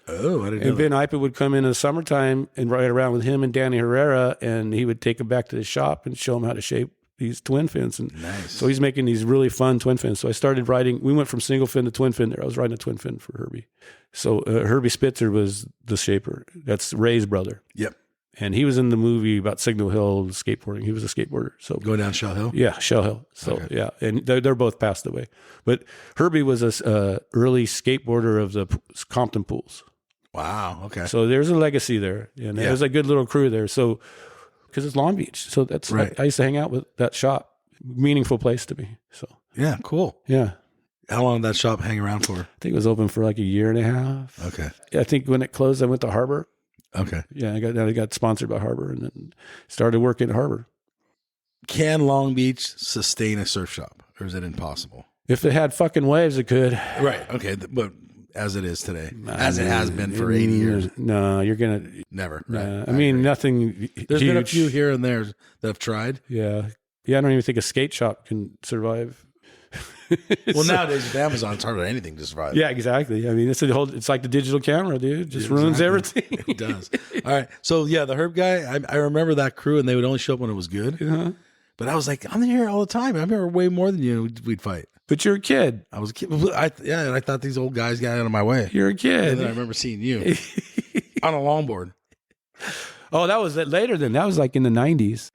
Oh, I didn't know And Ben Ipa would come in the summertime and ride around with him and Danny Herrera, and he would take him back to the shop and show him how to shape these twin fins. And nice. So he's making these really fun twin fins. So I started riding. We went from single fin to twin fin there. I was riding a twin fin for Herbie. So Herbie Spitzer was the shaper. That's Ray's brother. Yep. And he was in the movie about Signal Hill skateboarding. He was a skateboarder. So going down Shell Hill? Yeah, Shell Hill. So yeah, and they're both passed away. But Herbie was a early skateboarder of the Compton pools. Wow. Okay. So there's a legacy there, and there's a good little crew there. So because it's Long Beach, so that's right. I used to hang out with that shop. Meaningful place to me. So yeah, cool. Yeah. How long did that shop hang around for? I think it was open for like a year and a half. Okay. I think when it closed, I went to Harbor. Okay. Yeah, I got sponsored by Harbor and then started working at Harbor. Can Long Beach sustain a surf shop, or is it impossible? If it had fucking waves, it could. Right. Okay. But as it is today, as it has been for 80 years. No, you're going to. Never. Nah, Right. I mean, nothing There's huge. been a few here and there that have tried. Yeah. Yeah, I don't even think a skate shop can survive. Well, nowadays with Amazon, it's hardly anything to survive. Yeah, exactly. I mean, it's like the digital camera, dude. It just ruins everything. It does. All right. So yeah, the Herb guy, I remember that crew, and they would only show up when it was good. Uh-huh. But I was like, I'm here all the time. I remember way more than you. We'd fight. But you're a kid. I was a kid. And I thought these old guys got out of my way. You're a kid. And then I remember seeing you on a longboard. Oh, that was later then. That was like in the 90s.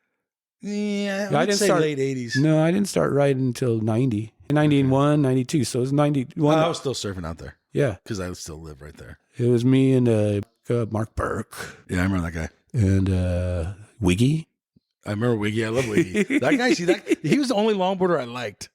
Yeah, I didn't say start late 80s. No, I didn't start riding until 90. 91, 92. So it was 91. I was still surfing out there. Yeah. Because I still live right there. It was me and Mark Burke. Yeah, I remember that guy. And Wiggy. I remember Wiggy. I love Wiggy. That guy, he was the only longboarder I liked.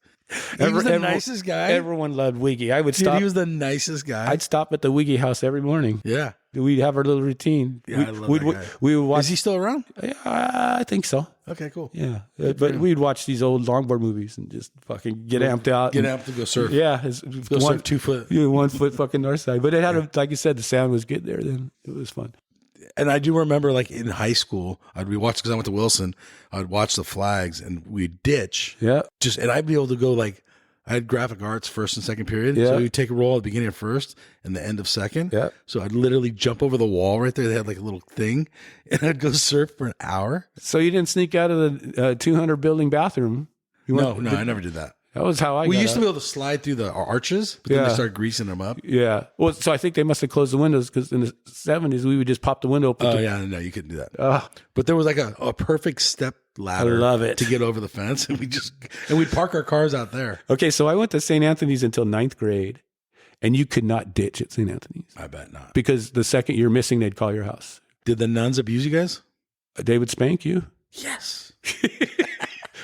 He was the nicest guy. Everyone loved Wiggy. I would stop. He was the nicest guy. I'd stop at the Wiggy house every morning. Yeah. We'd have our little routine. Yeah, I love that guy. We would watch. Is he still around? I think so. Okay, cool. Yeah. But we'd watch these old longboard movies and just fucking get amped out. Get amped to go surf. Yeah. Go surf 2 foot. Yeah, 1 foot fucking north side. But it had, like you said, the sound was good there then. It was fun. And I do remember, like, in high school, I'd be watching, because I went to Wilson, I'd watch the flags, and we'd ditch. Yeah. And I'd be able to go, like, I had graphic arts first and second period. Yeah. So you'd take a roll at the beginning of first and the end of second. Yeah. So I'd literally jump over the wall right there. They had, like, a little thing, and I'd go surf for an hour. So you didn't sneak out of the 200 building bathroom? No, I never did that. That was how I got used to out. be able to slide through the arches, but then they started greasing them up. Yeah. Well, so I think they must have closed the windows, because in the 70s, we would just pop the window open. Oh, yeah, no, you couldn't do that. But there was like a perfect step ladder. I love it. To get over the fence, and we'd park our cars out there. Okay, so I went to St. Anthony's until 9th grade, and you could not ditch at St. Anthony's. I bet not. Because the second you're missing, they'd call your house. Did the nuns abuse you guys? They would spank you. Yes.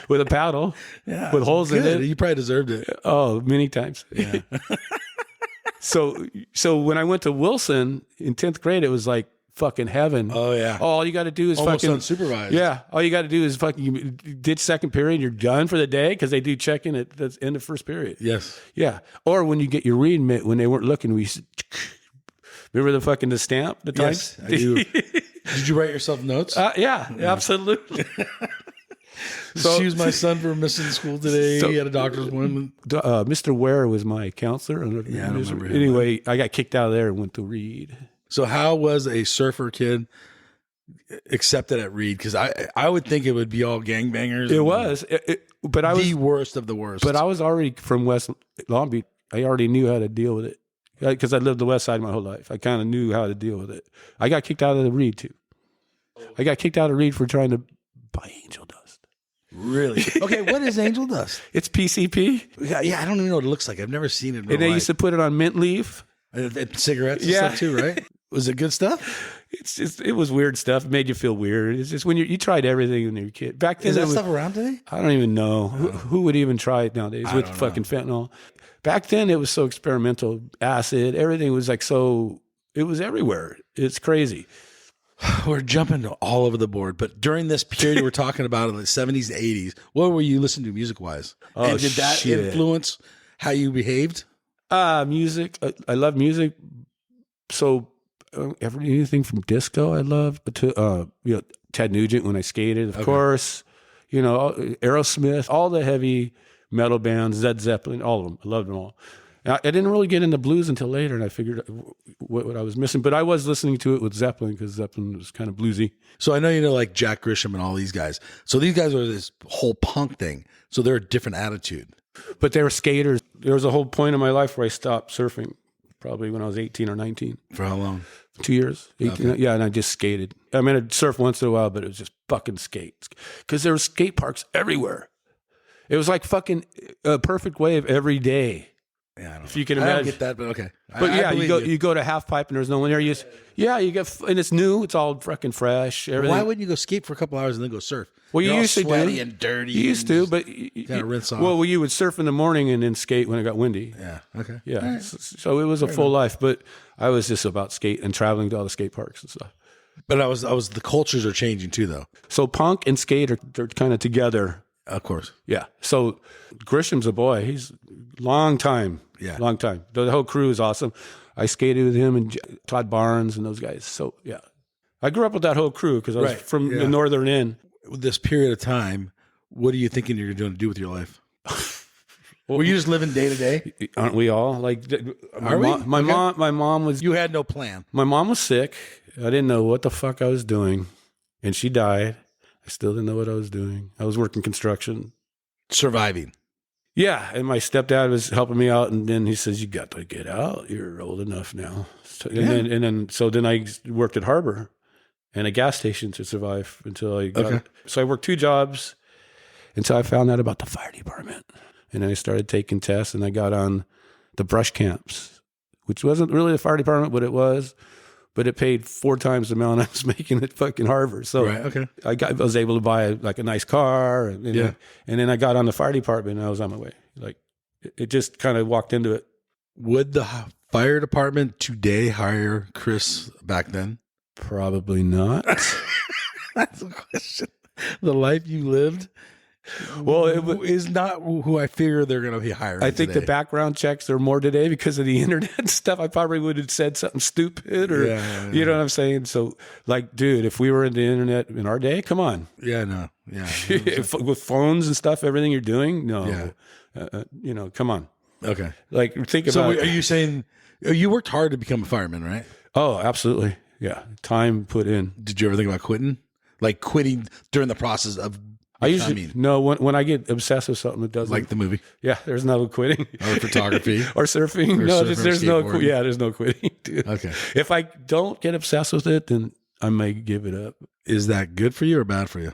With a paddle. Yeah. With holes in it. You probably deserved it. Oh, many times. Yeah. So when I went to Wilson in 10th grade, it was like fucking heaven. Oh, yeah. All you got to do is almost fucking unsupervised. Yeah. All you got to do is fucking ditch second period. You're done for the day, because they do check-in at the end of first period. Yes. Yeah. Or when you get your read mitt, when they weren't looking, we used to, remember the stamp? The time? Yes, I do. Did you write yourself notes? Yeah, absolutely. Excuse my son for missing school today. He had a doctor's appointment. Mr. Ware was my counselor. Yeah, I don't remember him. Anyway, I got kicked out of there and went to Reed. So how was a surfer accepted at Reed? Because I would think it would be all gangbangers. It was. But I was the worst of the worst. But I was already from West Long Beach. I already knew how to deal with it, because I lived the West Side my whole life. I kind of knew how to deal with it. I got kicked out of the Reed too. I got kicked out of Reed for trying to buy angel dust. Really? Okay, what is angel dust? It's PCP. Yeah, I don't even know what it looks like. I've never seen it in real And they life. used to put it on mint leaf. And cigarettes and stuff too, right? Was it good stuff? It was weird stuff. It made you feel weird. It's just when you tried everything when you were a kid. Back then, is that stuff around today? I don't even know. Who would even try it nowadays with fucking fentanyl? Back then, it was so experimental. Acid, everything was like so, it was everywhere. It's crazy. We're jumping all over the board, but during this period we're talking about in the 70s, 80s, what were you listening to music-wise? Oh, and did that influence how you behaved? Music. I love music. So anything from disco I love, to Ted Nugent when I skated, of course. Aerosmith, all the heavy metal bands, Led Zeppelin, all of them. I loved them all. I didn't really get into blues until later, and I figured what I was missing. But I was listening to it with Zeppelin, because Zeppelin was kind of bluesy. So I know like Jack Grisham and all these guys. So these guys are this whole punk thing. So they're a different attitude. But they were skaters. There was a whole point in my life where I stopped surfing, probably when I was 18 or 19. For how long? 2 years. 18, okay. Yeah, and I just skated. I mean, I'd surf once in a while, but it was just fucking skates. Because there were skate parks everywhere. It was like fucking a perfect wave every day. Yeah, I don't know. If you can imagine. I don't get that, but okay. But you go to Half Pipe and there's no one there. You get, and it's new. It's all fucking fresh. Everything. Why wouldn't you go skate for a couple hours and then go surf? Well, you used to sweaty and dirty. You used to, but gotta rinse off. Well, you would surf in the morning and then skate when it got windy. Yeah. Okay. Yeah. Right. So it was a full life, but I was just about skate and traveling to all the skate parks and stuff. But the cultures are changing too, though. So punk and skate they're kind of together. Of course. Yeah. So Grisham's a boy. He's long time. Yeah. Long time. The whole crew is awesome. I skated with him and Todd Barnes and those guys. So, yeah. I grew up with that whole crew because I was from the northern end. This period of time, what are you thinking you're going to do with your life? Were you just living day to day? Aren't we all? Like, my mom was. You had no plan. My mom was sick. I didn't know what the fuck I was doing, and she died. I still didn't know what I was doing. I was working construction, surviving. Yeah, and my stepdad was helping me out, and then he says, "You got to get out. You're old enough now." So, then I worked at Harbour and a gas station to survive until I got it. So I worked 2 jobs until I found out about the fire department. And I started taking tests, and I got on the brush camps, which wasn't really the fire department, but it was. but it paid 4 times the amount I was making at fucking Harvard. So Right. Okay. I was able to buy like a nice car, and then I got on the fire department and I was on my way. Like it just kind of walked into it. Would the fire department today hire Chris back then? Probably not. That's the question. The life you lived, well, is not who I figure they're going to be hiring. I think today. the background checks are more today because of the internet stuff. I probably would have said something stupid, or you know what I'm saying. So, like, dude, if we were in the internet in our day, come on. Yeah, no, yeah. With phones and stuff, everything you're doing, no, Yeah. Come on. Okay. Like, think about. So, are you saying you worked hard to become a fireman, right? Oh, absolutely. Yeah, time put in. Did you ever think about quitting? Like quitting during the process of I usually when I get obsessed with something, it doesn't like the movie. Yeah, there's no quitting. Or photography. Or surfing. Or No, surfing, there's no skateboarding. there's no quitting, dude. Okay. If I don't get obsessed with it, then I may give it up. Is that good for you or bad for you?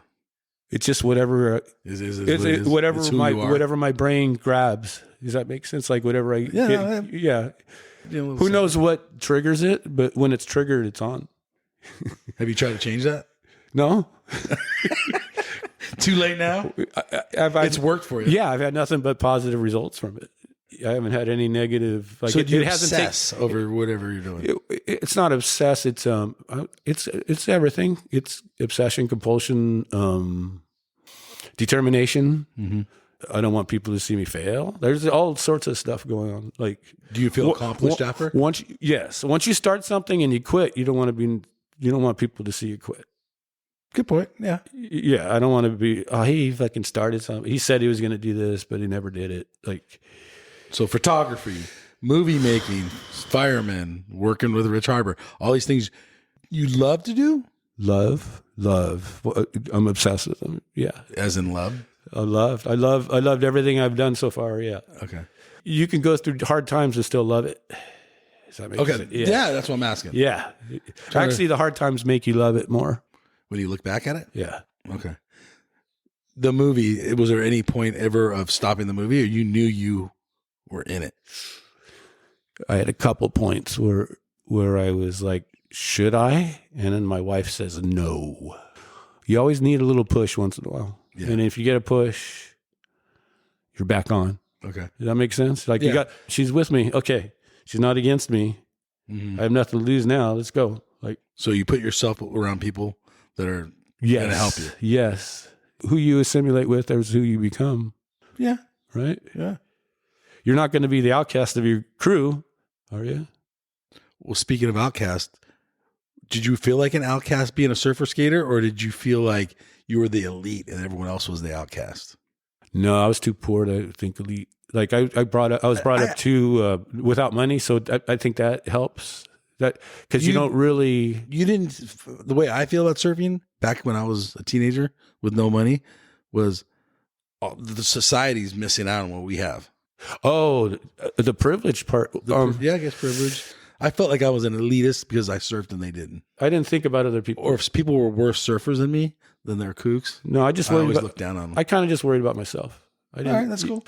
It's just whatever It's whatever who you are. whatever my brain grabs. Does that make sense? Like whatever I Yeah. Who knows what triggers it, but when it's triggered, it's on. Have you tried to change that? No. Too late now? It's worked for you. Yeah, I've had nothing but positive results from it. I haven't had any negative. Like So do you hasn't obsess over whatever you're doing? It's not obsess. It's everything. It's obsession, compulsion, determination. Mm-hmm. I don't want people to see me fail. There's all sorts of stuff going on. Like, Do you feel accomplished after? Once you start something and you quit, you don't want people to see you quit. Good point. Yeah. Yeah, I don't want to be. Oh, he fucking started something. He said he was going to do this, but he never did it. Like, so photography, movie making, firemen, working with Rich Harbour, all these things you love to do. Love. I'm obsessed with them. Yeah, As in love. I loved everything I've done so far. Yeah. Okay. You can go through hard times and still love it. Does that make sense? Okay. Yeah, that's what I'm asking. Yeah. Actually, the hard times make you love it more. When you look back at it? Yeah. Okay. The movie, was there any point ever of stopping the movie, or you knew you were in it? I had a couple points where I was like, should I? And then my wife says, no. You always need a little push once in a while. Yeah. And if you get a push, you're back on. Okay. Does that make sense? Like she's with me. Okay. She's not against me. Mm-hmm. I have nothing to lose now. Let's go. Like, so you put yourself around people that are going to help you. Yes. Who you assimilate with is who you become. Yeah. Right? Yeah. You're not going to be the outcast of your crew, are you? Well, speaking of outcast, did you feel like an outcast being a surfer skater, or did you feel like you were the elite and everyone else was the outcast? No, I was too poor to think elite. Like I was brought up too without money, so I think that helps. That because you didn't. The way I feel about surfing back when I was a teenager with no money was the society's missing out on what we have. Oh, the privilege part. I guess privilege. I felt like I was an elitist because I surfed and they didn't. I didn't think about other people. Or if people were worse surfers than me, then they're kooks. No, I always looked down on them. I kind of just worried about myself. All right, that's cool.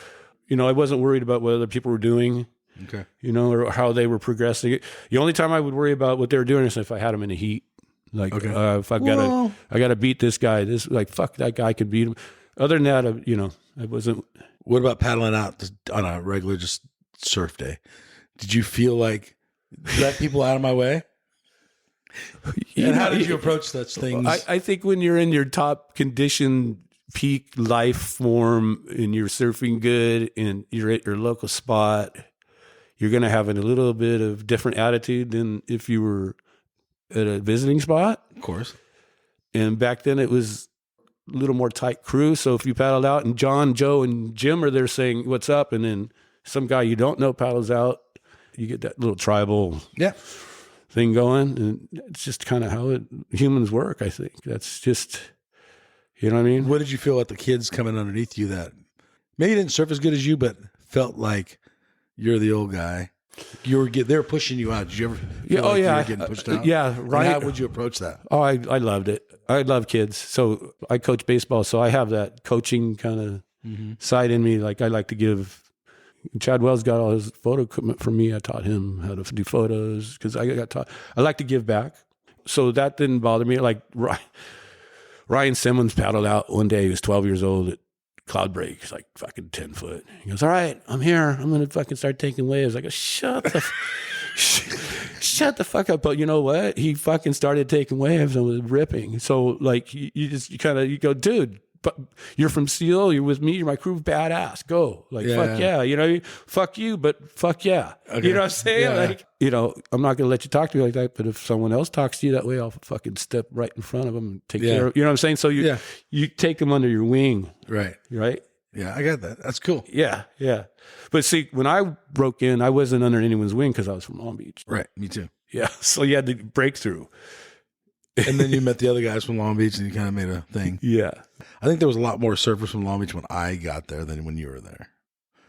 I wasn't worried about what other people were doing. Okay. Or how they were progressing. The only time I would worry about what they were doing is if I had them in the heat. Like, if I've got to beat this guy. Fuck, that guy could beat him. Other than that, I wasn't. What about paddling out on a regular just surf day? Did you feel like let people out of my way? And how did you approach such things? I think when you're in your top condition, peak life form, and you're surfing good, and you're at your local spot, you're going to have a little bit of different attitude than if you were at a visiting spot. Of course. And back then it was a little more tight crew. So if you paddled out and John, Joe, and Jim are there saying, what's up? And then some guy you don't know paddles out, you get that little tribal thing going. And it's just kind of how humans work, I think. That's just, you know what I mean? What did you feel about the kids coming underneath you that maybe didn't surf as good as you, but felt like you're the old guy? They were pushing you out. Did you ever feel like you were getting pushed out? Yeah, right. And how would you approach that? Oh, I loved it. I love kids. So I coach baseball, so I have that coaching kind of side in me. Like I like to give Chad Wells got all his photo equipment from me. I taught him how to do photos because I got taught. I like to give back. So that didn't bother me. Like Ryan Simmons paddled out one day. He was 12 years old at Cloud Break. He's like fucking 10 foot. He goes, all right, I'm here. I'm going to fucking start taking waves. I go, shut the fuck up. But you know what? He fucking started taking waves and was ripping. So like you go, dude, but you're from SEAL, you're with me, you're my crew, badass. Go. Like, fuck yeah. You know, fuck you, but fuck yeah. Okay. You know what I'm saying? Yeah. Like, you know, I'm not going to let you talk to me like that, but if someone else talks to you that way, I'll fucking step right in front of them and take care of, you know what I'm saying? So you take them under your wing. Right. Right? Yeah, I got that. That's cool. Yeah, yeah. But see, when I broke in, I wasn't under anyone's wing because I was from Long Beach. Right, me too. Yeah, so you had to break through. And then you met the other guys from Long Beach and you kind of made a thing. Yeah. I think there was a lot more surfers from Long Beach when I got there than when you were there.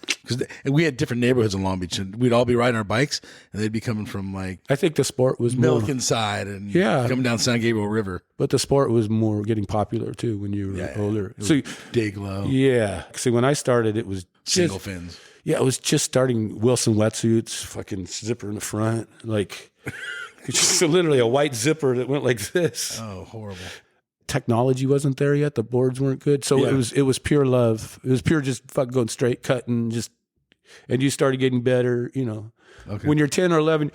Because we had different neighborhoods in Long Beach and we'd all be riding our bikes and they'd be coming from like... I think the sport was Milk Inside and coming down San Gabriel River. But the sport was more getting popular too when you were older. So dig low. Yeah. See, when I started, it was... Single fins. Yeah, it was just starting Wilson wetsuits, fucking zipper in the front. Like... It's just literally a white zipper that went like this. Oh, horrible. Technology wasn't there yet. The boards weren't good. So it was pure love. It was pure just fucking going straight, cutting, and you started getting better, you know. Okay. When you're 10 or 11,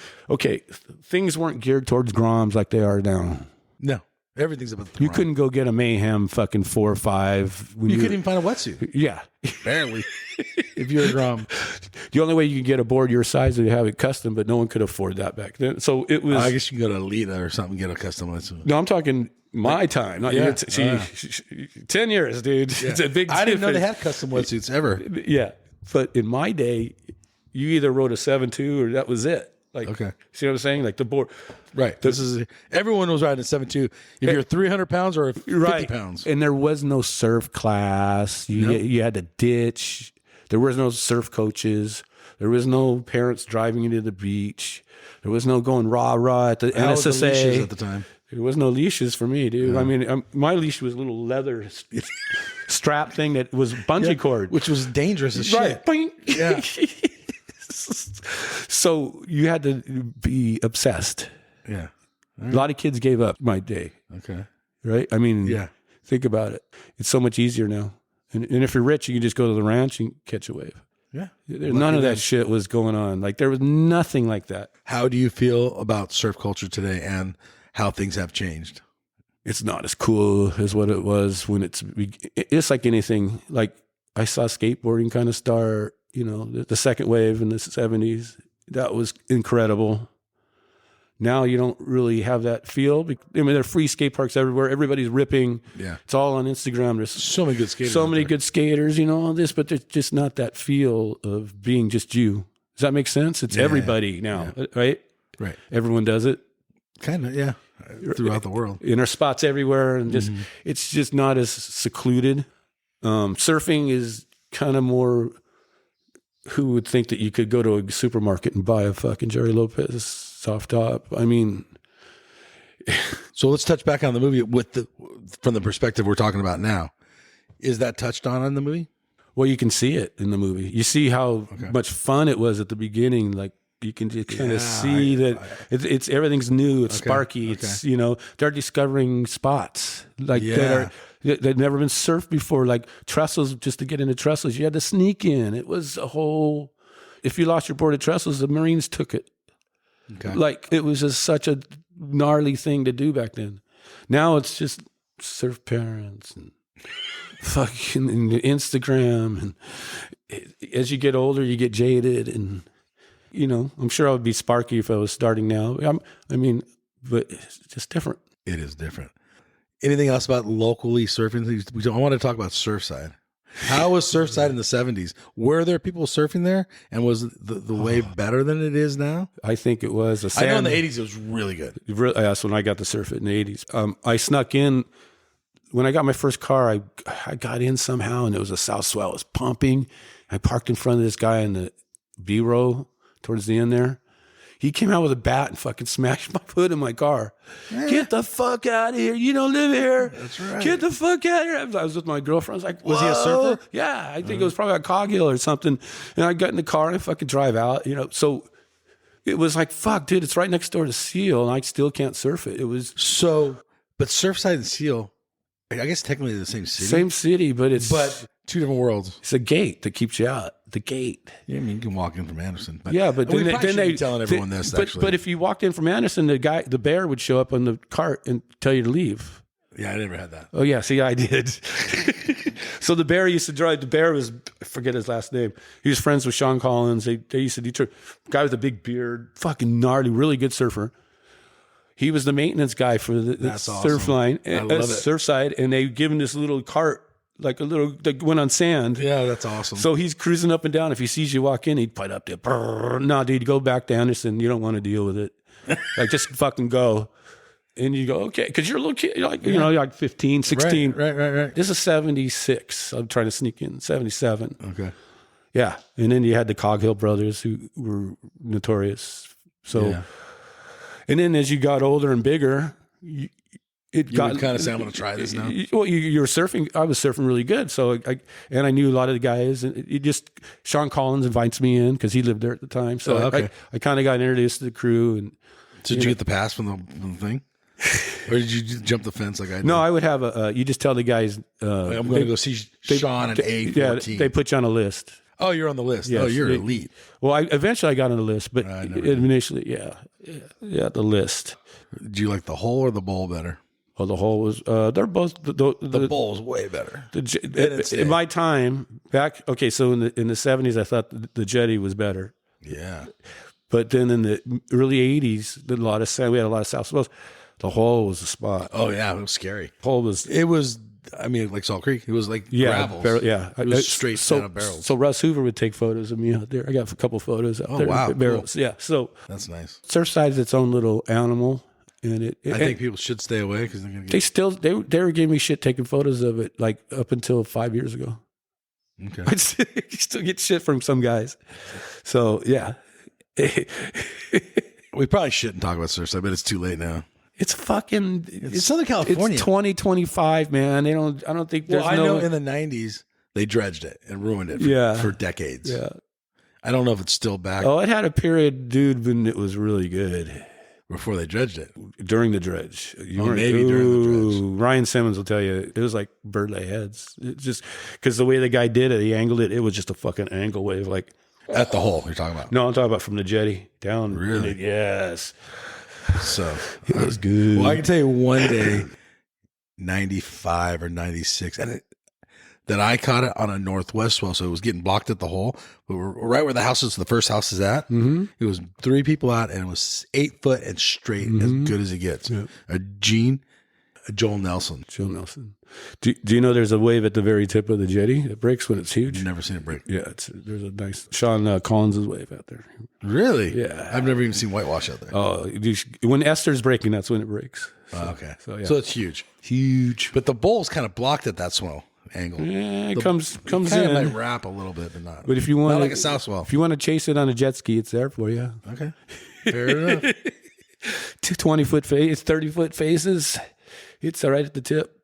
things weren't geared towards Groms like they are now. No. Everything's about the You couldn't go get a Mayhem fucking 4 or 5. You couldn't even find a wetsuit. Yeah. Barely. If you're a Grom. The only way you could get a board your size is to have it custom, but no one could afford that back then. So it was... I guess you can go to Alita or something and get a custom wetsuit. No, I'm talking my time. Not 10 years, dude. Yeah. It's a big difference. I didn't know they had custom wetsuits ever. Yeah. But in my day, you either rode a 7.2 or that was it. Like, see what I'm saying? Like the board. Right. Everyone was riding a 7.2. If you're 300 pounds or 50 pounds. And there was no surf class. You had to ditch. There was no surf coaches. There was no parents driving you to the beach. There was no going rah at the NSSA. Was the leashes at the time? There was no leashes for me, dude. Yeah. I mean, my leash was a little leather strap thing that was bungee cord. Which was dangerous as shit. Right. Yeah. So you had to be obsessed. Yeah. Right. A lot of kids gave up my day. Okay. Right? I mean, think about it. It's so much easier now. And if you're rich, you can just go to the ranch and catch a wave. Yeah. None of that shit was going on. Like there was nothing like that. How do you feel about surf culture today and how things have changed? It's not as cool as what it was when it's like anything. Like I saw skateboarding kind of start, you know, the second wave in the 70s. That was incredible. Now you don't really have that feel. I mean, there are free skate parks everywhere. Everybody's ripping. Yeah. It's all on Instagram. There's so many good skaters. So many good skaters, you know, all this, but there's just not that feel of being just you. Does that make sense? It's everybody now, right? Right. Everyone does it. Kind of, yeah. Throughout the world. And there's spots everywhere, and just it's just not as secluded. Surfing is kind of more... Who would think that you could go to a supermarket and buy a fucking Jerry Lopez soft top? I mean... So let's touch back on the movie from the perspective we're talking about now. Is that touched on in the movie? Well, you can see it in the movie. You see how much fun it was at the beginning. Like you can just kind of see that it's everything's new. It's sparky. It's, you know, they're discovering spots like that never been surfed before. Like trestles, just to get into trestles, you had to sneak in. It was a whole, if you lost your board at trestles, the Marines took it. Okay. Like it was just such a gnarly thing to do back then. Now it's just surf parents and fucking Instagram, and as you get older, you get jaded, and you know, I'm sure I would be sparky if I was starting now. I mean, but it's just different. It is different. Anything else about locally surfing? I want to talk about Surfside. How was Surfside in the 70s? Were there people surfing there? And was the wave better than it is now? I think it was. I know in the 80s it was really good. That's when I got to surf it in the 80s. I snuck in. When I got my first car, I got in somehow, and it was a south swell. It was pumping. I parked in front of this guy in the B row towards the end there. He came out with a bat and fucking smashed my hood in my car. Get the fuck out of here. You don't live here. That's right. Get the fuck out of here. I was with my girlfriend. I was like, Was he a surfer? Yeah. I think it was probably a Cog Hill or something. And I got in the car and I fucking drive out, So it was like, fuck, dude, it's right next door to Seal and I still can't surf it. It was but Surfside and Seal, I guess technically the same city. same city, but it's two different worlds. It's a gate that keeps you out. The gate. Yeah, I mean, you can walk in from Anderson. But Yeah, but we then probably they shouldn't be telling everyone this. Actually, but if you walked in from Anderson, the bear would show up on the cart and tell you to leave. yeah, I never had that. Oh yeah, see, I did. So the bear used to drive. The bear was, I forget his last name. He was friends with Sean Collins. They used to do guy with a big beard, fucking gnarly, really good surfer. He was the maintenance guy for the surf line, Surfside, and they give him this little cart. Like that went on sand. Yeah, that's awesome. So he's cruising up and down. If he sees you walk in, he'd point up there. Brrr. No, dude, go back to Anderson. You don't want to deal with it. Like, just fucking go. And you go, okay. Because you're a little kid. You're like, you're like 15, 16. Right. This is 76. I'm trying to sneak in. 77. Okay. Yeah. And then you had the Cog Hill brothers who were notorious. So, and then as you got older and bigger, you would kind of say, I'm going to try this now. Well, you were surfing. I was surfing really good. So I knew a lot of the guys. And Sean Collins invites me in because he lived there at the time. So I kind of got introduced to the crew. And did you get the pass from the thing? Or did you jump the fence like I did? No, I would have you just tell the guys. I'm going to go see Sean at A14. Yeah, they put you on a list. Oh, you're on the list. Yes, oh, you're elite. Well, eventually I got on the list, but initially, the list. Do you like the hole or the bowl better? Oh, the hole was. They're both the bowl is way better. In my time back, okay, so in the 70s, I thought the jetty was better. Yeah, but then in the early 80s, we had a lot of South Swells. The hole was the spot. Oh yeah, it was scary. Hole was. It was. I mean, like Salt Creek. It was like gravel. It was straight down a barrel. So Russ Hoover would take photos of me out there. I got a couple photos out there. Oh wow, barrels. Cool. Yeah, so that's nice. Surfside is its own little animal. And I think people should stay away because they're going to get... They were giving me shit taking photos of it like up until 5 years ago. Okay. I still get shit from some guys. So, yeah. We probably shouldn't talk about Surfside, but it's too late now. It's fucking... It's Southern California. It's 2025, man. I don't think there's I know in the 90s, they dredged it and ruined it for decades. Yeah. I don't know if it's still back. Oh, it had a period, dude, when it was really good. Before they dredged it. During the dredge. During the dredge. Ryan Simmons will tell you, it was like bird-lay heads. It just, because the way the guy did it, he angled it, it was just a fucking angle wave. Like at the hole you're talking about? No, I'm talking about from the jetty down. Really? Yes. So. It was good. Well, I can tell you one day, 95 or 96, and that I caught it on a northwest swell, so it was getting blocked at the hole. But we're right where the first house is at. Mm-hmm. It was 3 people out, and it was 8 foot and straight, as good as it gets. Yeah. Joel Nelson. Do you know there's a wave at the very tip of the jetty that breaks when it's huge? Never seen it break. Yeah, there's a nice Sean Collins' wave out there. Really? Yeah. I've never even seen whitewash out there. Oh, when Esther's breaking, that's when it breaks. So, okay. So, yeah. So it's huge. Huge. But the bowl's kind of blocked at that swell angle. Yeah, it comes kind in. It might wrap a little bit, but not. But if you want, not like a south swell. If you want to chase it on a jet ski, it's there for you. Okay, fair enough. 20-foot face, 30-foot faces. It's right at the tip.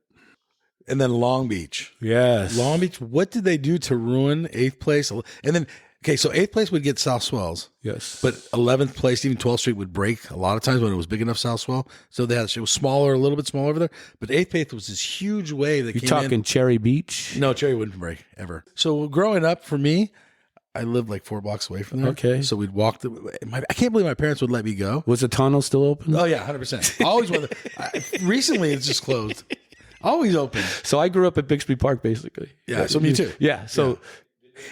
And then Long Beach. Yes, Long Beach. What did they do to ruin 8th place? And then. Okay, so 8th place would get south swells. Yes. But 11th place, even 12th Street would break a lot of times when it was big enough south swell. So it was smaller, a little bit smaller over there. But 8th place was this huge wave that came in. You talking Cherry Beach? No, Cherry wouldn't break, ever. So growing up, for me, I lived like 4 blocks away from there. Okay. So we'd walk. I can't believe my parents would let me go. Was the tunnel still open? Oh, yeah, 100%. I always wanted. Recently, it's just closed. Always open. So I grew up at Bixby Park, basically. Yeah, so me too. Yeah, so... Yeah.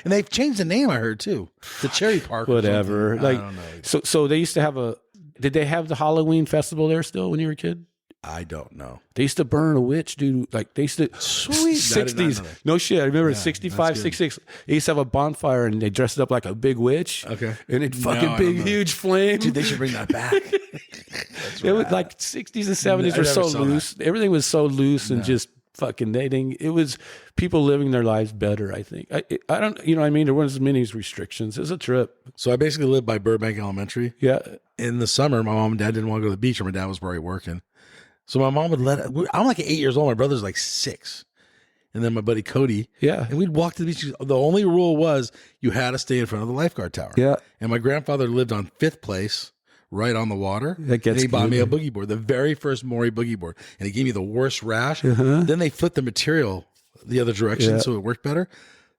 And they've changed the name, I heard, too. The Cherry Park. Whatever. I don't know. So they used to have did they have the Halloween festival there still when you were a kid? I don't know. They used to burn a witch, dude. Like they used to. Sweet. 60s. No shit. I remember in 65, 66, they used to have a bonfire and they dressed it up like a big witch. Okay. And it fucking big, huge flame. Dude, they should bring that back. It was like 60s and 70s were so loose. Everything was so loose and just fucking dating. It was people living their lives better, I think. I don't, you know what I mean? There wasn't as many restrictions. It was a trip. So I basically lived by Burbank Elementary. Yeah. In the summer, my mom and dad didn't want to go to the beach, or my dad was probably working. So my mom would I'm like 8 years old. My brother's like 6. And then my buddy Cody. Yeah. And we'd walk to the beach. The only rule was you had to stay in front of the lifeguard tower. Yeah. And my grandfather lived on 5th Place, right on the water. That gets and he bought me a good. boogie board, the very first Maury boogie board. And he gave me the worst rash. Then they flipped the material the other direction so it worked better.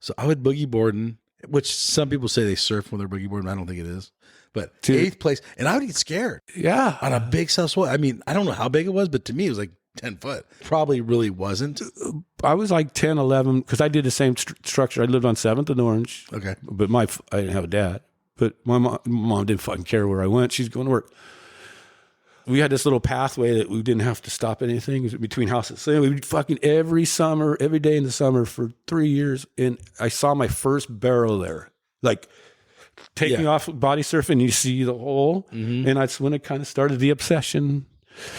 So I would boogie boarding, which some people say they surf when they're boogie boarding. I don't think it is. But Dude. 8th place. And I would get scared. Yeah. On a big South Swell. I mean, I don't know how big it was, but to me, it was like 10 foot. Probably really wasn't. I was like 10, 11, because I did the same structure. I lived on 7th and Orange. Okay. But I didn't have a dad. But my mom didn't fucking care where I went. She's going to work. We had this little pathway that we didn't have to stop anything. It was between houses. So we fucking every day in the summer for 3 years. And I saw my first barrel there. Like, taking off body surfing, you see the hole. Mm-hmm. And that's when it kind of started the obsession.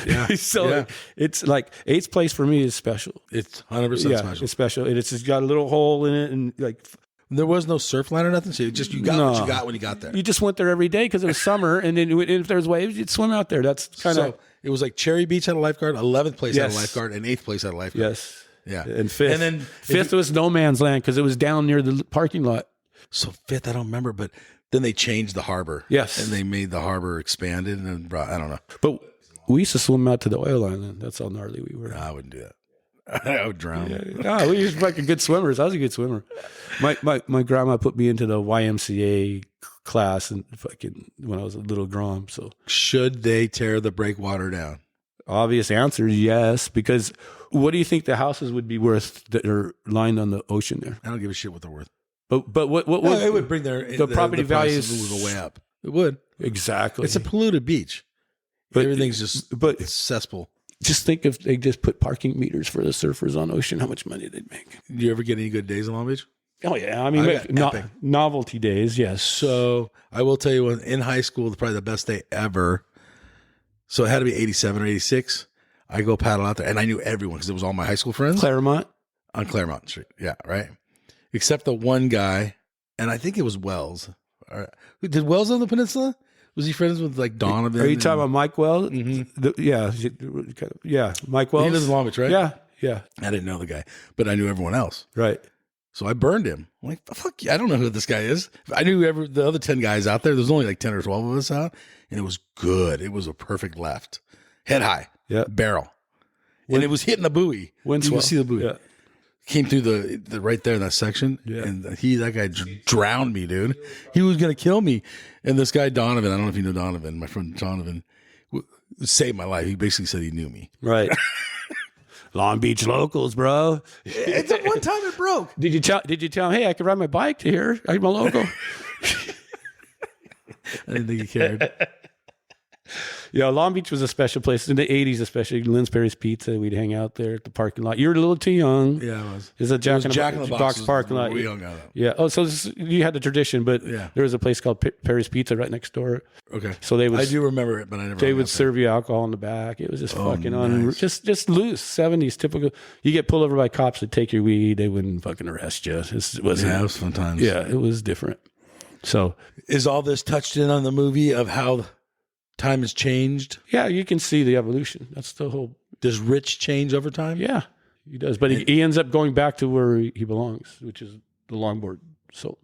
Yeah. So it's like 8th place for me is special. It's 100% special. It's special. It's just got a little hole in it. And like, there was no surf line or nothing. So you got what you got when you got there. You just went there every day because it was summer. And then if there was waves, you'd swim out there. That's kind of. So it was like Cherry Beach had a lifeguard, 11th place had a lifeguard, and 8th place had a lifeguard. Yes. Yeah. And 5th. And then 5th was no man's land because it was down near the parking lot. So 5th, I don't remember, but then they changed the harbor. Yes. And they made the harbor expanded and brought, I don't know. But we used to swim out to the oil island. That's how gnarly we were. No, I wouldn't do that. I would drown. No, we were fucking good swimmers. I was a good swimmer. My grandma put me into the YMCA class and fucking when I was a little grom. So should they tear the breakwater down? Obvious answer, yes. Because what do you think the houses would be worth that are lined on the ocean there? I don't give a shit what they're worth. But what it would bring the property values would go way up. It would. Exactly. It's a polluted beach. But everything's it's cesspool. Just think if they just put parking meters for the surfers on ocean, how much money they'd make. Do you ever get any good days in Long Beach? Oh, yeah. I mean, novelty days, yes. So I will tell you, in high school, probably the best day ever. So it had to be 87 or 86. I go paddle out there, and I knew everyone because it was all my high school friends. Claremont? On Claremont Street. Yeah, right. Except the one guy, and I think it was Wells. Did Wells live on the peninsula? Was he friends with like Donovan? Are you talking about Mike Wells? Mm-hmm. Yeah, Mike Wells. He lives in Long Beach, right? Yeah. I didn't know the guy, but I knew everyone else. Right. So I burned him. I'm like, fuck you, I don't know who this guy is. I knew the other 10 guys out there. There's only like 10 or 12 of us out, and it was good. It was a perfect left. Head high. Yeah. Barrel. And it was hitting the buoy. You can see the buoy. Yeah. Came through the right there in that section, and that guy drowned me, dude. He was gonna kill me. And this guy Donovan, I don't know if you know Donovan, my friend Donovan, saved my life. He basically said he knew me. Right. Long Beach locals, bro. It's one time it broke. Did you tell him, hey, I can ride my bike to here? I'm a local. I didn't think he cared. Yeah, Long Beach was a special place in the 80s, especially Lynn's Perry's Pizza. We'd hang out there at the parking lot. You were a little too young. Yeah, I was. It was a Jack in the Box parking lot. We hung out. Yeah. Oh, so you had the tradition, but there was a place called Perry's Pizza right next door. Okay. So I do remember it, but I never. They would serve you alcohol in the back. It was just fucking on, just loose 70s typical. You get pulled over by cops to take your weed, they wouldn't fucking arrest you. It was fun times. Yeah, it was different. So is all this touched in on the movie of how time has changed? Yeah, you can see the evolution. That's the whole. Does Rich change over time? Yeah, he does. But he ends up going back to where he belongs, which is the longboard. So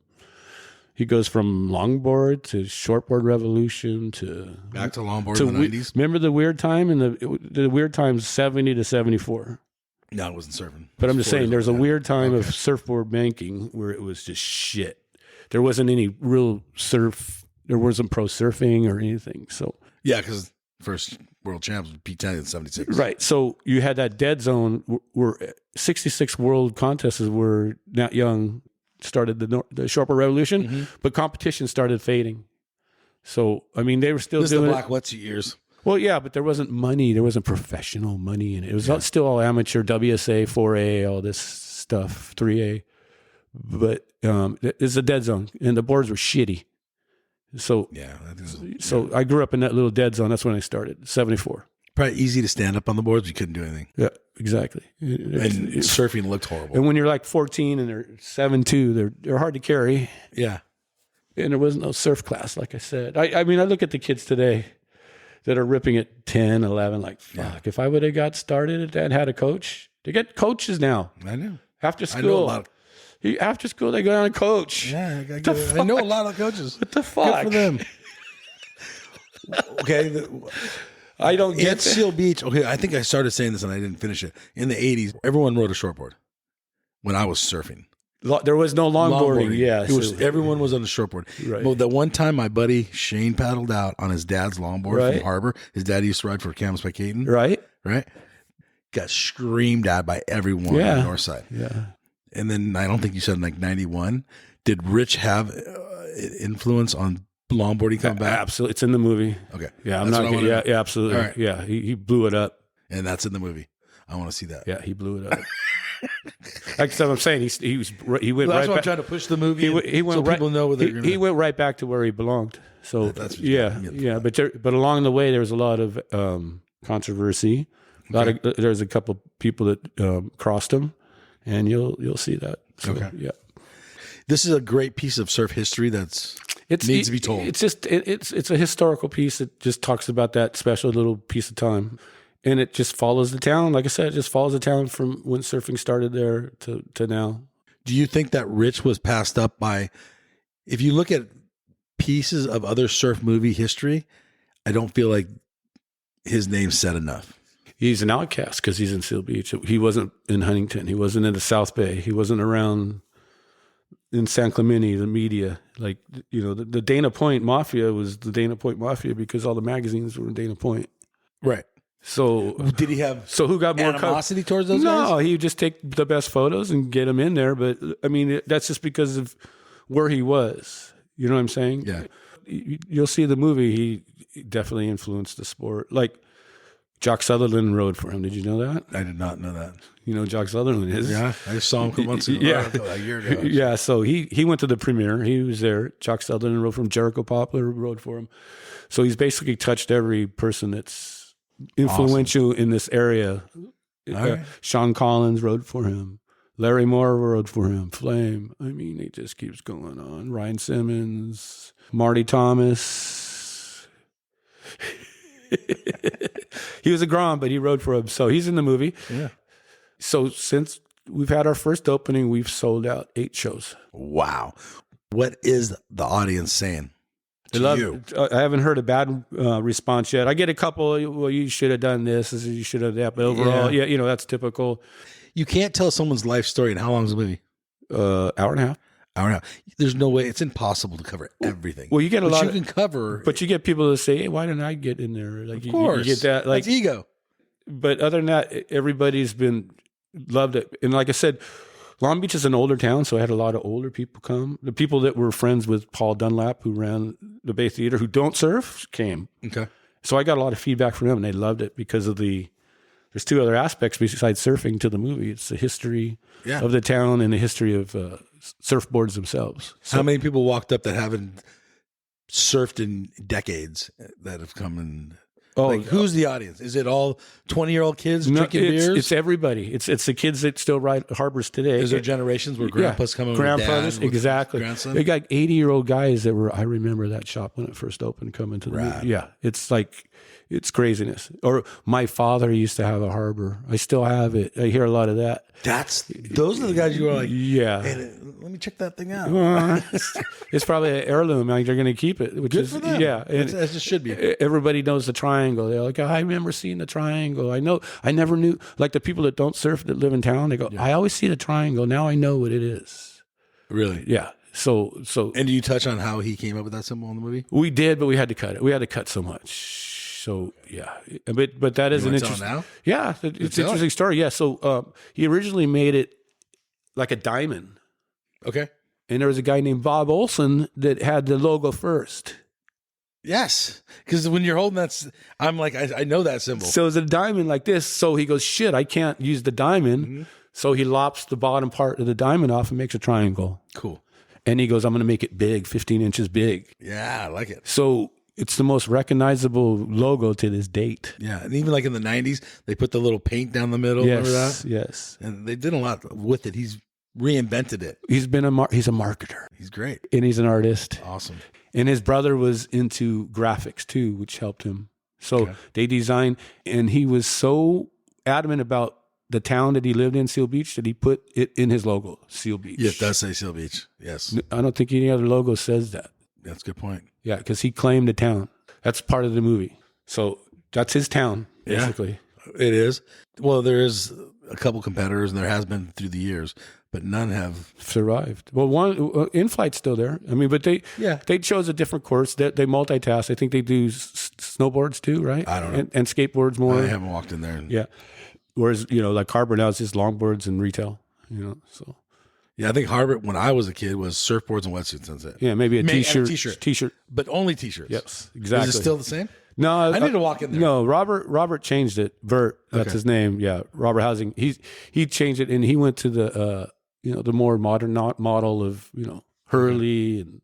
he goes from longboard to shortboard revolution to back to longboard in the 90s. Remember the weird time the weird times 70 to 74. No, it wasn't surfing. But I'm just saying, there's a weird time of surfboard banking where it was just shit. There wasn't any real surf. There wasn't pro surfing or anything. So yeah, because first world champs was Pete Tenney in 76. Right. So you had that dead zone where 66 world contests were Nat Young started the shortboard revolution, but competition started fading. So I mean, they were still doing the black wetsuit years. Well, yeah, but there wasn't money. There wasn't professional money in it. It was still all amateur, WSA, 4A, all this stuff, 3A. But it's a dead zone, and the boards were shitty. So yeah, I grew up in that little dead zone. That's when I started, 74. probably easy to stand up on the boards. You couldn't do anything. Yeah, exactly. And surfing looked horrible. And when you're like 14 and they're 7'2", they're hard to carry. Yeah. And there was no surf class, like I said. I mean, I look at the kids today that are ripping at 10, 11, like, fuck, if I would have got started and had a coach. They get coaches now. I know. After school. I know a lot after school, they go down and coach. Yeah, I know a lot of coaches. What the fuck? Good for them. Okay. I don't get At Seal Beach. Okay, I think I started saying this and I didn't finish it. In the 80s, everyone rode a shortboard when I was surfing. There was no longboarding. Yeah. Everyone was on the shortboard. Right. But the one time my buddy Shane paddled out on his dad's longboard from Harbor. His dad used to ride for Camas by Caton. Right. Got screamed at by everyone on the north side. Yeah. And then I don't think you said in like 91. Did Rich have influence on longboarding come back? Absolutely. It's in the movie. Okay. Yeah, yeah, absolutely. All right. Yeah, he blew it up. And that's in the movie. I want to see that. Yeah, he blew it up. Like so I'm saying, he went That's right why I'm back. trying to push the movie. He went so right, people know where they're going. He went right back to where he belonged. So That's yeah. But along the way, there was a lot of controversy. There's a couple people that crossed him, and you'll see that. So, yeah. This is a great piece of surf history needs to be told. It's just it's a historical piece that just talks about that special little piece of time, and it just follows the town. Like I said, it just follows the town from when surfing started there to now. Do you think that Rich was passed up by? If you look at pieces of other surf movie history, I don't feel like his name's said enough. He's an outcast because he's in Seal Beach. He wasn't in Huntington. He wasn't in the South Bay. He wasn't around in San Clemente, the media. Like, the Dana Point Mafia was the Dana Point Mafia because all the magazines were in Dana Point. Right. So did he have who got more animosity towards those guys? No, he would just take the best photos and get them in there. But, I mean, that's just because of where he was. You know what I'm saying? Yeah. You'll see the movie. He definitely influenced the sport. Like, Jock Sutherland rode for him. Did you know that? I did not know that. You know who Jock Sutherland is? Yeah, I just saw him a couple months ago. Yeah. A year ago. Yeah, so he went to the premiere. He was there. Jock Sutherland rode for him. Jericho Poplar rode for him. So he's basically touched every person that's influential in this area. Right. Sean Collins rode for him. Larry Moore rode for him. Flame. I mean, it just keeps going on. Ryan Simmons, Marty Thomas. He was a Grom, but he rode for him. So he's in the movie. Yeah. So since we've had our first opening, we've sold out 8 shows. Wow. What is the audience saying to you? I haven't heard a bad response yet. I get a couple, well, you should have done this, you should have that. But overall, yeah, that's typical. You can't tell someone's life story. And how long is the movie? Hour and a half. Hour and a half. There's no way. It's impossible to cover everything. Well, you get a lot. You can cover. But you get people that say, hey, why didn't I get in there? Like, of course. You get that. Like, that's ego. But other than that, everybody's been loved it. And like I said, Long Beach is an older town, so I had a lot of older people come. The people that were friends with Paul Dunlap, who ran the Bay Theater, who don't surf, came. Okay. So I got a lot of feedback from them, and they loved it because of there's 2 other aspects besides surfing to the movie. It's the history of the town and the history of surfboards themselves. So, how many people walked up that haven't surfed in decades that have come in? Who's the audience? Is it all 20-year-old kids drinking beers? It's everybody. It's the kids that still ride harbors today. Is there generations where grandpas come over grandfathers, with exactly. Grandson? They got 80-year-old guys that were. I remember that shop when it first opened, coming to the movie. Yeah, it's like. It's craziness. Or my father used to have a harbor. I still have it. I hear a lot of that. Those are the guys you are like, yeah. Hey, let me check that thing out. It's probably an heirloom. Like, they're going to keep it, which Good is for them. yeah. As it should be. Everybody knows the triangle. They're like, I remember seeing the triangle. I never knew. Like the people that don't surf that live in town, they go, I always see the triangle. Now I know what it is. Really? Yeah. So. And do you touch on how he came up with that symbol in the movie? We did, but we had to cut it. We had to cut so much. So yeah, but that is an interesting. Now? Yeah, it's an interesting story. Yeah, so he originally made it like a diamond. Okay. And there was a guy named Bob Olson that had the logo first. Yes, because when you're holding that, I'm like, I know that symbol. So it's a diamond like this. So he goes, shit, I can't use the diamond. Mm-hmm. So he lops the bottom part of the diamond off and makes a triangle. Cool. And he goes, I'm going to make it big, 15 inches big. Yeah, I like it. So It's the most recognizable logo to this date. Yeah, and even like in the 90s, they put the little paint down the middle. Remember that? Yes. And they did a lot with it. He's reinvented it. He's a marketer. He's great. And he's an artist. Awesome. And his brother was into graphics too, which helped him. So they designed, and he was so adamant about the town that he lived in, Seal Beach, that he put it in his logo, Seal Beach. Yeah, it does say Seal Beach. Yes. I don't think any other logo says that. That's a good point. Yeah, because he claimed the town. That's part of the movie. So that's his town, basically. Yeah, it is. Well, there is a couple competitors, and there has been through the years, but none have survived. Well, one In-Flight's still there. I mean, but they chose a different course. They multitask. I think they do snowboards too, right? I don't know. And skateboards more. I haven't walked in there. Yeah. Whereas, like Harbour now is just longboards and retail, so. Yeah, I think Harbour, when I was a kid, was surfboards and wetsuits. That's it. Yeah, maybe a t-shirt. T-shirt. But only t-shirts. Yes, exactly. Is it still the same? No. I need to walk in there. No, Robert changed it. Bert, that's his name. Yeah, Robert Housing. He changed it, and he went to the, the more modern model of, Hurley and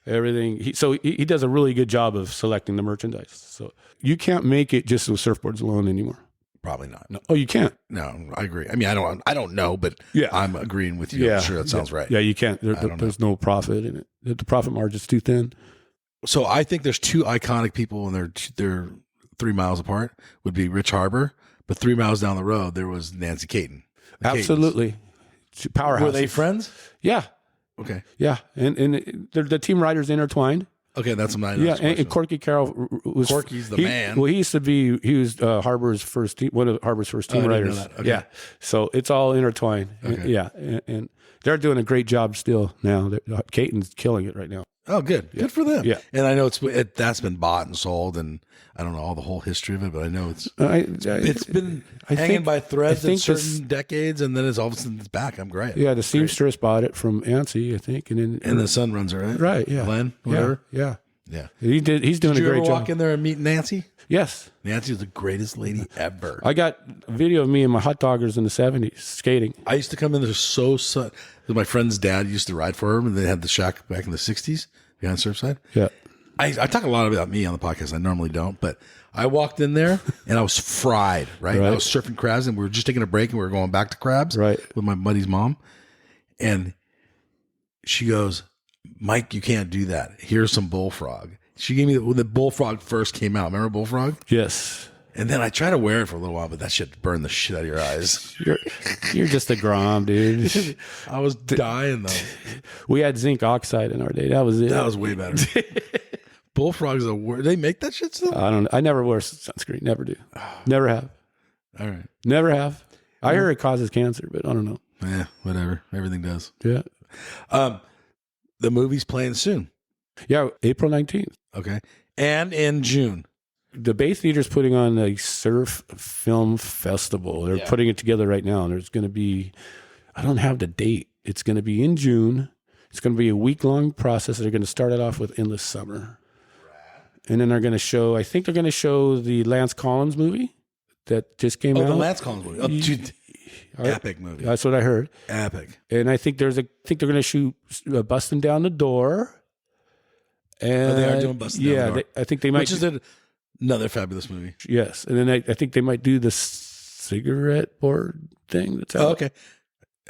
everything. He does a really good job of selecting the merchandise. So you can't make it just with surfboards alone anymore. Probably not. No. Oh, you can't. No, I agree. I mean, I don't know, but I'm agreeing with you. Yeah. I'm sure that sounds right. Yeah, you can't. There's no profit in it. The profit margin's too thin. So I think there's two iconic people, and they're 3 miles apart. Would be Rich Harbour, but 3 miles down the road there was Nancy Caton. Absolutely, powerhouse. Were they friends? Yeah. Okay. Yeah, and the team riders intertwined. Okay, that's my next question. And Corky Carroll was Corky's the man. Well, he was Harbour's first team, one of Harbour's first team riders. Okay. Yeah, so it's all intertwined. Okay. Yeah, and they're doing a great job still now. Caton's killing it right now. Oh, good. Yeah. Good for them. Yeah, and I know that's been bought and sold, and I don't know all the whole history of it, but I know it's been hanging by threads in certain decades, and then all of a sudden it's back. I'm great. Yeah, the seamstress bought it from Ansi, I think, and the son runs it, right? Right. Yeah. Glenn, whatever. Yeah. He's doing a great job. Did you ever walk in there and meet Nancy? Yes. Nancy was the greatest lady ever. I got a video of me and my hot doggers in the 70s skating. I used to come in there my friend's dad used to ride for him, and they had the shack back in the 60s behind Surfside. Yeah. I talk a lot about me on the podcast. I normally don't, but I walked in there and I was fried, right? I was surfing crabs, and we were just taking a break, and we were going back to crabs with my buddy's mom. And she goes, "Mike, you can't do that. Here's some bullfrog." She gave me when the bullfrog first came out. Remember bullfrog? Yes. And then I tried to wear it for a little while, but that shit burned the shit out of your eyes. You're just a grom, dude. I was dying though. We had zinc oxide in our day. That was it. That was way better. Bullfrogs are worse. They make that shit still? I never wear sunscreen. Never do. Never have. All right. Never have. I heard it causes cancer, but I don't know. Yeah, whatever. Everything does. Yeah. The movie's playing soon. Yeah, April 19th. Okay. And in June. The Bay Theater's putting on a surf film festival. They're putting it together right now. And there's going to be, I don't have the date. It's going to be in June. It's going to be a week-long process. They're going to start it off with Endless Summer. And then they're going to show, I think they're going to show the Lance Collins movie that just came out. Oh, the Lance Collins movie. Epic movie. That's what I heard. Epic. And I think they're going to shoot Busting Down the Door. And they are doing Busting Down the Door. I think they might. Which is another fabulous movie. Yes. And then I think they might do the cigarette board thing. That's out. Oh, okay.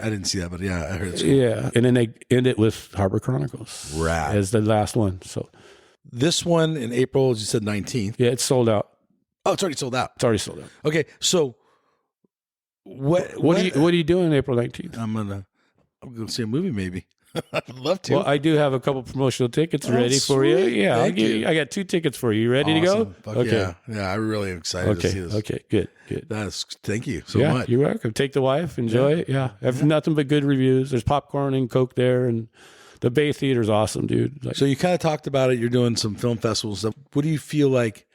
I didn't see that, but yeah, I heard it's cool. Yeah. And then they end it with Harbour Chronicles as the last one. So this one in April, as you said, 19th. Yeah, it's sold out. Oh, it's already sold out. It's already sold out. Okay, so what are you doing April 19th? I'm gonna see a movie maybe. I'd love to. Well, I do have a couple promotional tickets ready for you. Yeah, I got 2 tickets for you. You ready to go? Okay. Yeah, I really am excited to see this. Okay, good. Thank you so much. You're welcome. Take the wife, enjoy it. Yeah, have nothing but good reviews. There's popcorn and Coke there, and the Bay Theater's awesome, dude. So you kind of talked about it. You're doing some film festivals stuff. What do you feel like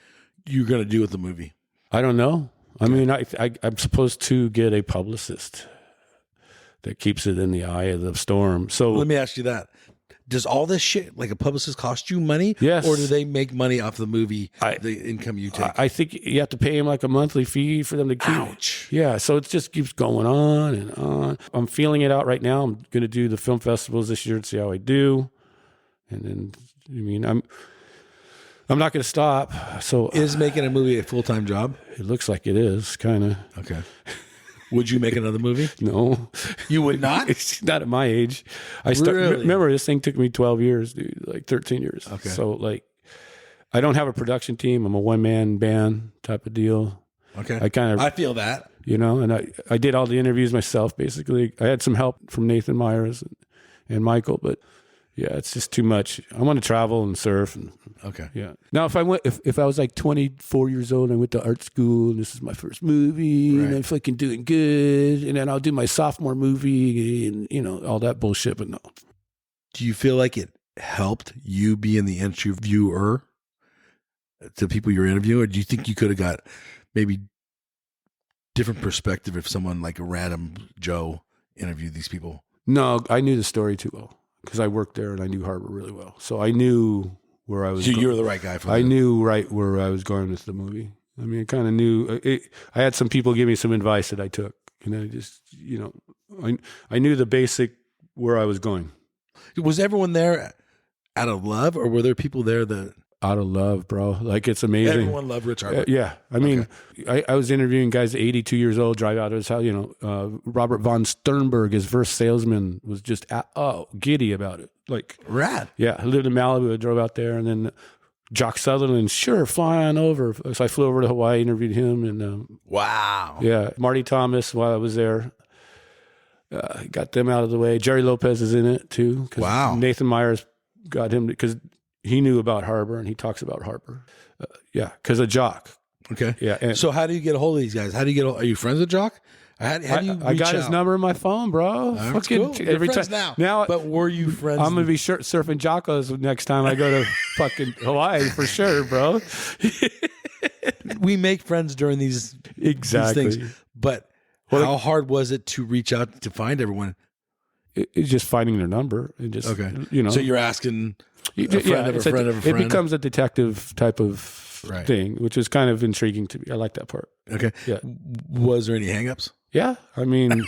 you're going to do with the movie? I don't know. I mean, I'm supposed to get a publicist that keeps it in the eye of the storm. So let me ask you that. Does all this shit, like a publicist, cost you money? Yes. Or do they make money off the movie, the income you take? I think you have to pay them like a monthly fee for them to keep. Ouch. Yeah, so it just keeps going on and on. I'm feeling it out right now. I'm going to do the film festivals this year and see how I do. And then, I'm not going to stop. So Is making a movie a full-time job? it looks like it is, kind of. Okay. Would you make another movie? No. You would not? It's not at my age. Really? Remember, this thing took me 12 years, dude, like 13 years. Okay. So, like, I don't have a production team. I'm a one-man band type of deal. Okay. I feel that. You know, and I did all the interviews myself, basically. I had some help from Nathan Myers and Michael, but yeah, it's just too much. I want to travel and surf. And, Okay. yeah. Now, if I was like 24 years old and I went to art school and this is my first movie and I'm fucking doing good, and then I'll do my sophomore movie and, you know, all that bullshit, but no. Do you feel like it helped you be in the interviewer to people you're interviewing, or do you think you could have got maybe different perspective if someone like a random Joe interviewed these people? No, I knew the story too well because I worked there and I knew Harbour really well. So I knew where I was. So you were the right guy for that. I knew right where I was going with the movie. I mean, I kind of knew. I had some people give me some advice that I took, and I just, you know, I knew the basic where I was going. Was everyone there out of love, or were there people there that out of love, bro? Like, it's amazing. Everyone loved Rich Harbour. Yeah, I mean, I was interviewing guys 82 years old, drive out of his house. You know, Robert von Sternberg, his first salesman, was just giddy about it. Like, rad. Yeah, I lived in Malibu. I drove out there, and then Jock Sutherland, sure, fly on over. So I flew over to Hawaii, interviewed him, and wow. Yeah, Marty Thomas while I was there. Got them out of the way. Jerry Lopez is in it too. Wow. Nathan Myers got him because he knew about Harbour and he talks about Harbour. Yeah, because of Jock. Okay. Yeah. And so how do you get a hold of these guys? How do you get? Are you friends with Jock? How do you I got his number in my phone, bro. That's cool. You're friends now. But were you friends? I'm gonna be surfing Jockos next time I go to fucking Hawaii for sure, bro. We make friends during these things, but how hard was it to reach out to find everyone? It's just finding their number and just you know. So you're asking a friend of a friend of a friend. It becomes a detective type of thing, which is kind of intriguing to me. I like that part. Okay. Yeah. Was there any hangups? Yeah. I mean,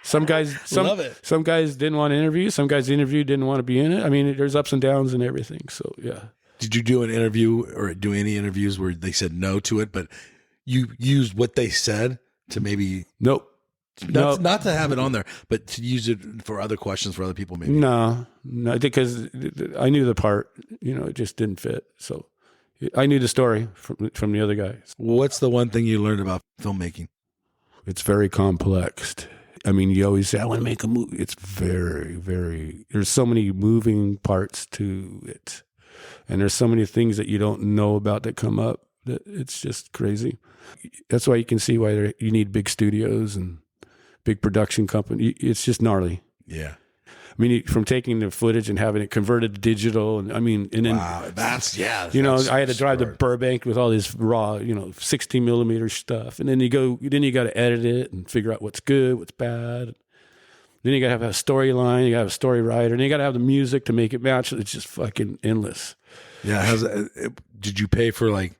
some guys didn't want to interview. Some guys interviewed, didn't want to be in it. I mean, there's ups and downs and everything. So yeah. Did you do an interview or do any interviews where they said no to it, but you used what they said to maybe not to have it on there, but to use it for other questions for other people maybe? No, because I knew the part, you know, it just didn't fit. So I knew the story from the other guys. What's the one thing you learned about filmmaking? It's very complex. I mean, you always say, I want to make a movie. It's very, very, there's so many moving parts to it. And there's so many things that you don't know about that come up that it's just crazy. That's why you can see why you need big studios and big production company. It's just gnarly. Yeah. I mean, from taking the footage and having it converted to digital, and I mean, and then I had to drive to Burbank with all this raw, 16 millimeter stuff, and then you got to edit it and figure out what's good, what's bad. Then you got to have a storyline, you got to have a story writer, and you got to have the music to make it match. It's just fucking endless. Yeah. Did you pay for like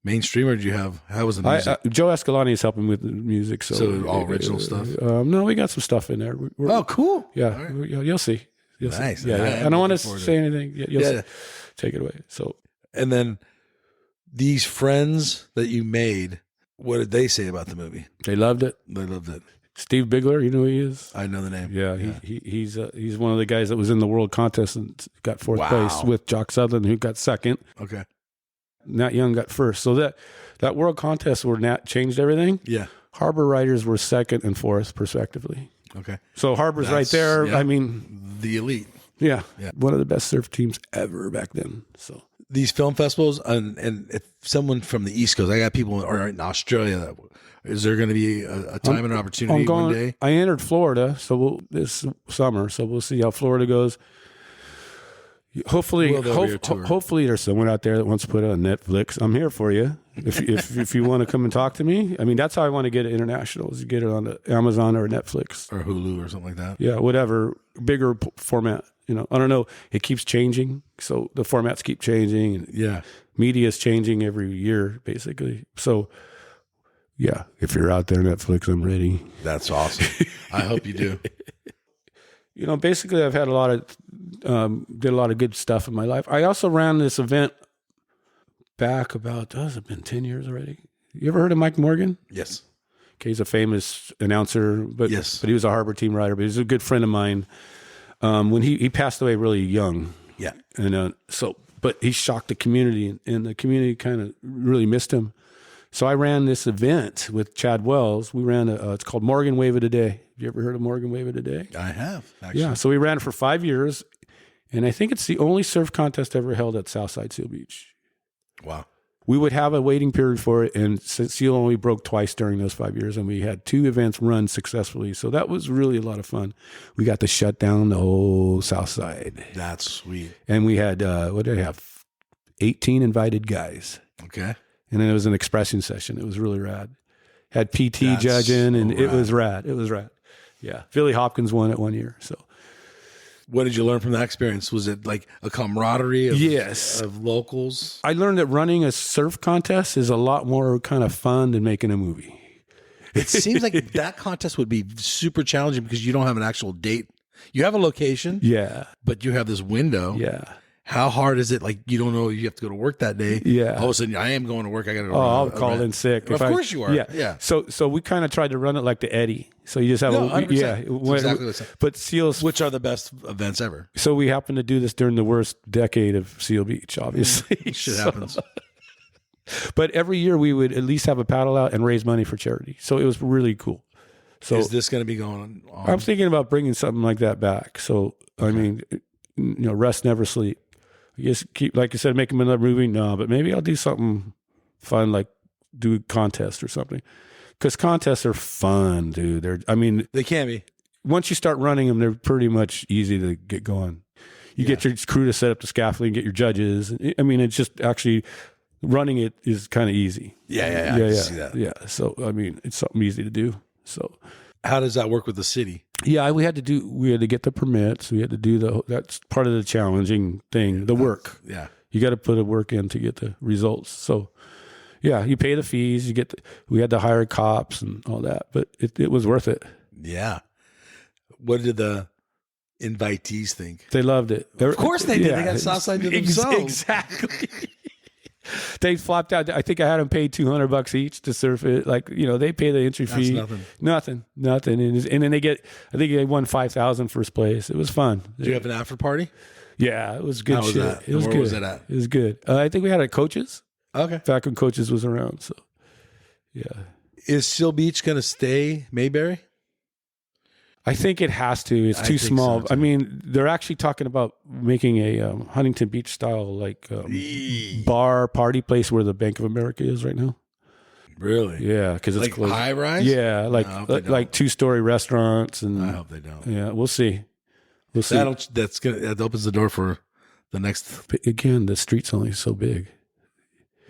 mainstream, or how was the music? Joe Escalante is helping with the music. So all original stuff? No, we got some stuff in there. Oh, cool. Yeah. Right. You'll see. Nice. Yeah. I don't want to say anything. You'll see. Take it away. So, and then these friends that you made, what did they say about the movie? They loved it. Steve Bigler, you know who he is? I know the name. Yeah. He's one of the guys that was in the world contest and got fourth place with Jock Sutherland, who got second. Okay. Nat Young got first. So that world contest where Nat changed everything. Yeah. Harbour writers were second and fourth, respectively. Okay. So Harbour's right there. Yeah. I mean, the elite. Yeah. One of the best surf teams ever back then. So these film festivals, and if someone from the East Coast, I got people in Australia. Is there going to be a time and an opportunity one day? I entered Florida this summer, so we'll see how Florida goes. Hopefully there's someone out there that wants to put it on Netflix. I'm here for you. If you want to come and talk to me, I mean, that's how I want to get it international, is to get it on the Amazon or Netflix or Hulu or something like that. Yeah, whatever, bigger format. I don't know. It keeps changing, so the formats keep changing, and media is changing every year, basically. So, yeah, if you're out there, Netflix, I'm ready. That's awesome. I hope you do. Basically, I've had did a lot of good stuff in my life. I also ran this event back about, has it been 10 years already? You ever heard of Mike Morgan? Yes. Okay, he's a famous announcer, but he was a Harbor team rider, but he's a good friend of mine. When he passed away really young. Yeah. And but he shocked the community, and the community kind of really missed him. So I ran this event with Chad Wells. We ran it's called Morgan Wave of the Day. Have you ever heard of Morgan Wave of the Day? I have, actually. Yeah, so we ran it for 5 years, and I think it's the only surf contest ever held at Southside Seal Beach. Wow. We would have a waiting period for it, and Seal only broke twice during those 5 years, and we had 2 events run successfully. So that was really a lot of fun. We got to shut down the whole Southside. That's sweet. And we had, 18 invited guys. Okay. And then it was an expression session. It was really rad. Had PT judging, and it was rad. It was rad. Yeah. Billy Hopkins won it 1 year. So, what did you learn from that experience? Was it like a camaraderie of locals? I learned that running a surf contest is a lot more kind of fun than making a movie. It seems like that contest would be super challenging because you don't have an actual date. You have a location. Yeah. But you have this window. Yeah. How hard is it? Like, you don't know you have to go to work that day. Yeah. All of a sudden, I am going to work. I got to go. I'll call in sick. Of course you are. Yeah. So we kind of tried to run it like the Eddie. So you just have exactly the same. But Seals, which are the best events ever. So we happened to do this during the worst decade of Seal Beach, obviously. Shit happens. But every year we would at least have a paddle out and raise money for charity. So it was really cool. So is this going to be going on? I'm thinking about bringing something like that back. So, okay. I mean, rest, never sleep. I guess keep, like you said, make them another movie. No, but maybe I'll do something fun, like do a contest or something. Because contests are fun, dude. They can be. Once you start running them, they're pretty much easy to get going. You get your crew to set up the scaffolding, get your judges. I mean, it's just actually running it is kind of easy. Yeah. I can see that. Yeah. So, I mean, it's something easy to do. So, how does that work with the city? Yeah, we had to get the permits. We had to do that's part of the challenging thing, the work. Yeah. You got to put the work in to get the results. So, yeah, you pay the fees, we had to hire cops and all that, but it was worth it. Yeah. What did the invitees think? They loved it. Of course they did. Yeah. They got Southside to themselves. Exactly. They flopped out. I think I had them pay $200 each to surf it. Like, they pay the entry fee. That's nothing. And then I think they won $5,000 first place. It was fun. Did you have an after party? Yeah, it was good. How was shit. that? It was Where good. was it at? It was good. I think we had it at Coaches. Okay. Back when Coaches was around. So, yeah. Is Seal Beach going to stay Mayberry? I think it has to. It's too small. So, I mean, they're actually talking about making a Huntington Beach style bar party place where the Bank of America is right now. Really? Yeah, because it's like close. high rise. Yeah, like 2-story restaurants, and I hope they don't. Yeah, we'll see. We'll see. That opens the door for the next. But again, the street's only so big.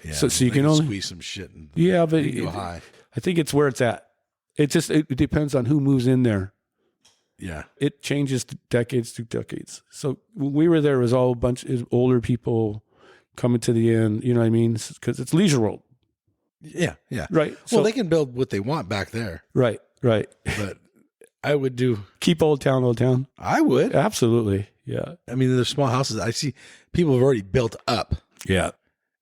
Yeah, so you can only squeeze some shit. And but go high. I think it's where it's at. It depends on who moves in there. Yeah. It changes decades to decades. So when we were there, it was all a bunch of older people coming to the end, you know what I mean? Because it's Leisure World. Yeah. Right. Well, they can build what they want back there. Right. But I would keep Old Town. I would. Absolutely. Yeah. I mean, there's small houses. I see people have already built up. Yeah.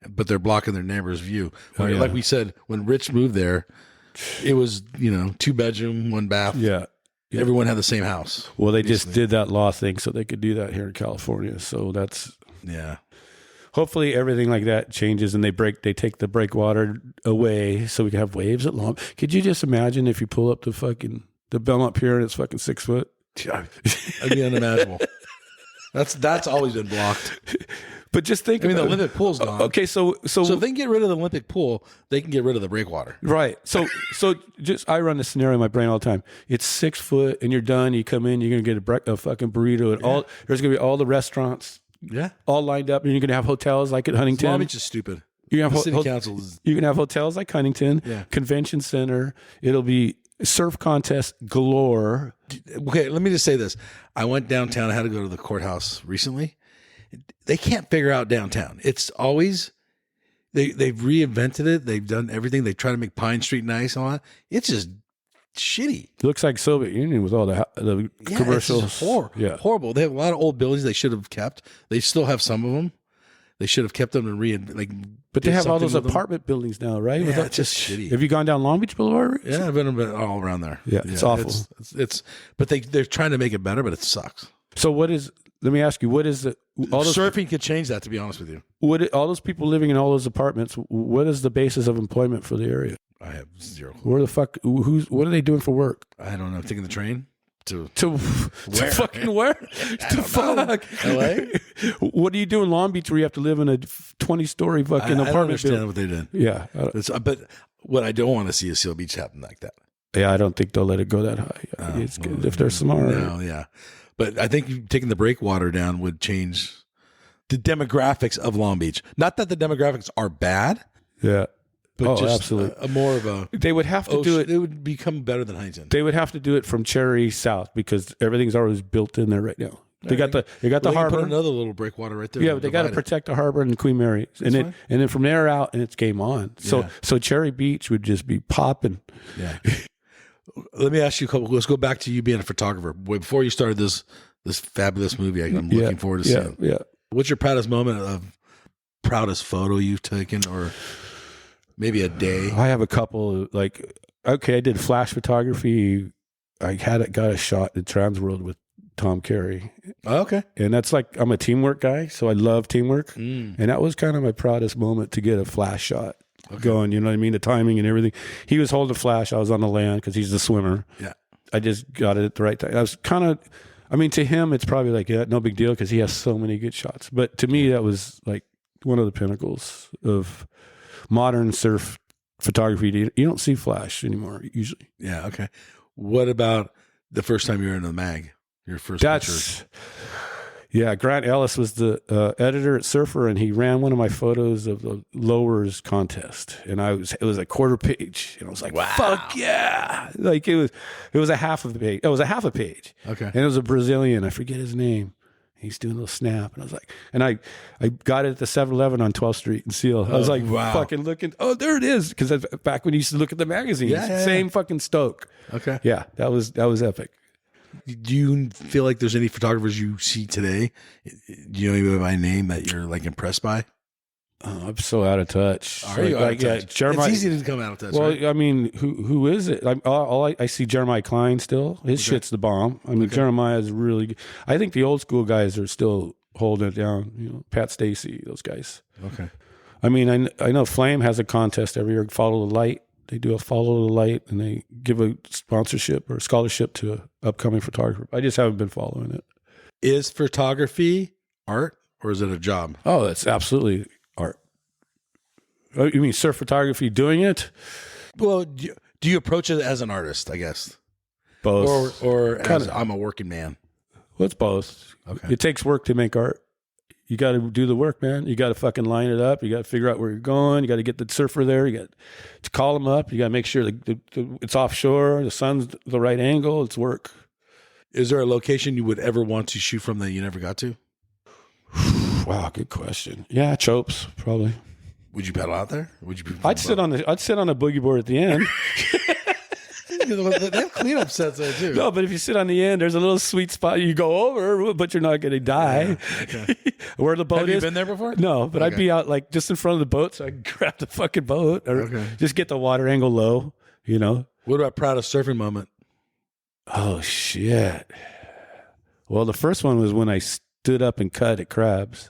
But they're blocking their neighbor's view. Like we said, when Rich moved there, it was, 2-bedroom, 1 bath. Yeah. Yeah. Everyone had the same house. Well, they just did that law thing so they could do that here in California. So that's hopefully everything like that changes and they take the breakwater away so we can have waves at long. Could you just imagine if you pull up the Belmont Pier and it's fucking 6 foot? That'd be unimaginable. That's always been blocked. But just think. The Olympic pool's gone. Okay, so if they can get rid of the Olympic pool, they can get rid of the breakwater. Right. So I run this scenario in my brain all the time. It's 6 foot, and you're done. You come in, you're gonna get a fucking burrito, and there's gonna be all the restaurants, all lined up, and you're gonna have hotels like at Huntington. Long Beach is stupid. You have city council. You're gonna have hotels like Huntington, convention center. It'll be surf contest galore. Okay, let me just say this. I went downtown. I had to go to the courthouse recently. They can't figure out downtown. It's always they've reinvented it. They've done everything. They try to make Pine Street nice and all that. It's just shitty. It looks like Soviet Union with all the commercials. It's horrible. They have a lot of old buildings they should have kept. They still have some of them. They should have kept them and But they have all those apartment buildings now, right? Yeah, it's just shitty. Have you gone down Long Beach Boulevard? Yeah, I've been all around there. Yeah, it's awful. But they're trying to make it better, but it sucks. So let me ask you, what is all those surfing could change that, to be honest with you. All those people living in all those apartments, what is the basis of employment for the area? I have zero. Where the fuck, what are they doing for work? I don't know. Taking the train to where? To where? To fuck. LA? What do you do in Long Beach where you have to live in a 2020 fucking apartment? I don't understand what they did. Yeah. But what I don't want to see is Seal Beach happen like that. Yeah, I don't think they'll let it go that high. It's good if they're smart. No, yeah. But I think taking the breakwater down would change the demographics of Long Beach. Not that the demographics are bad. Yeah. But just absolutely. More of a... They would have to do it... It would become better than Huntington. They would have to do it from Cherry south because everything's always built in there right now. They got the harbor. Put another little breakwater right there. Yeah, but they got to protect the harbor and Queen Mary, and then from there out, and it's game on. So Cherry Beach would just be popping. Yeah. Let me ask you a couple. Let's go back to you being a photographer. Before you started this fabulous movie, I'm looking forward to seeing. Yeah. What's your proudest proudest photo you've taken, or maybe a day? I have a couple. I did flash photography. I got a shot at Trans World with Tom Carey. Oh, okay. And that's I'm a teamwork guy, so I love teamwork. And that was kind of my proudest moment to get a flash shot going, you know what I mean? The timing and everything. He was holding the flash. I was on the land because he's the swimmer. Yeah. I just got it at the right time. I was kind of, to him, it's probably no big deal because he has so many good shots. But to me, that was one of the pinnacles of modern surf photography. You don't see flash anymore usually. Yeah. Okay. What about the first time you were in the mag? Your first picture? Yeah, Grant Ellis was the editor at Surfer, and he ran one of my photos of the lowers contest, and it was a quarter page, and I was like, wow. Fuck yeah! It was a half of the page. It was a half a page. Okay, and it was a Brazilian. I forget his name. He's doing a little snap, and I was like, and I got it at the 7-Eleven on 12th Street in Seal. I was fucking looking. Oh, there it is, because back when you used to look at the magazines, same fucking stoke. Okay, yeah, that was epic. Do you feel like there's any photographers you see today, do you know anybody by name that you're impressed by? Oh, I'm so out of touch. Are you out of touch? Jeremiah, it's easy to come out of touch. Well, right? Who is it? I see Jeremiah Klein still. His shit's the bomb. Jeremiah is really good. I think the old school guys are still holding it down. Pat Stacy, those guys. Okay. I know Flame has a contest every year. Follow the Light. They do a Follow the Light, and they give a sponsorship or scholarship to an upcoming photographer. I just haven't been following it. Is photography art, or is it a job? Oh, it's absolutely art. Oh, you mean surf photography doing it? Well, do you approach it as an artist, I guess? Both. Or as I'm a working man? Well, it's both. Okay. It takes work to make art. You got to do the work, man. You got to fucking line it up. You got to figure out where you're going. You got to get the surfer there. You got to call him up. You got to make sure it's offshore. The sun's the right angle. It's work. Is there a location you would ever want to shoot from that you never got to? Wow, good question. Yeah, Chopes probably. Would you paddle out there? I'd sit on a boogie board at the end. They have cleanup sets there too. No, but if you sit on the end, there's a little sweet spot you go over, but you're not going to die. Yeah, okay. Where the boat is. Have you been there before? No, but I'd be out just in front of the boat, so I can grab the fucking boat or just get the water angle low. What about proudest surfing moment? Oh shit! Well, the first one was when I stood up and cut at crabs.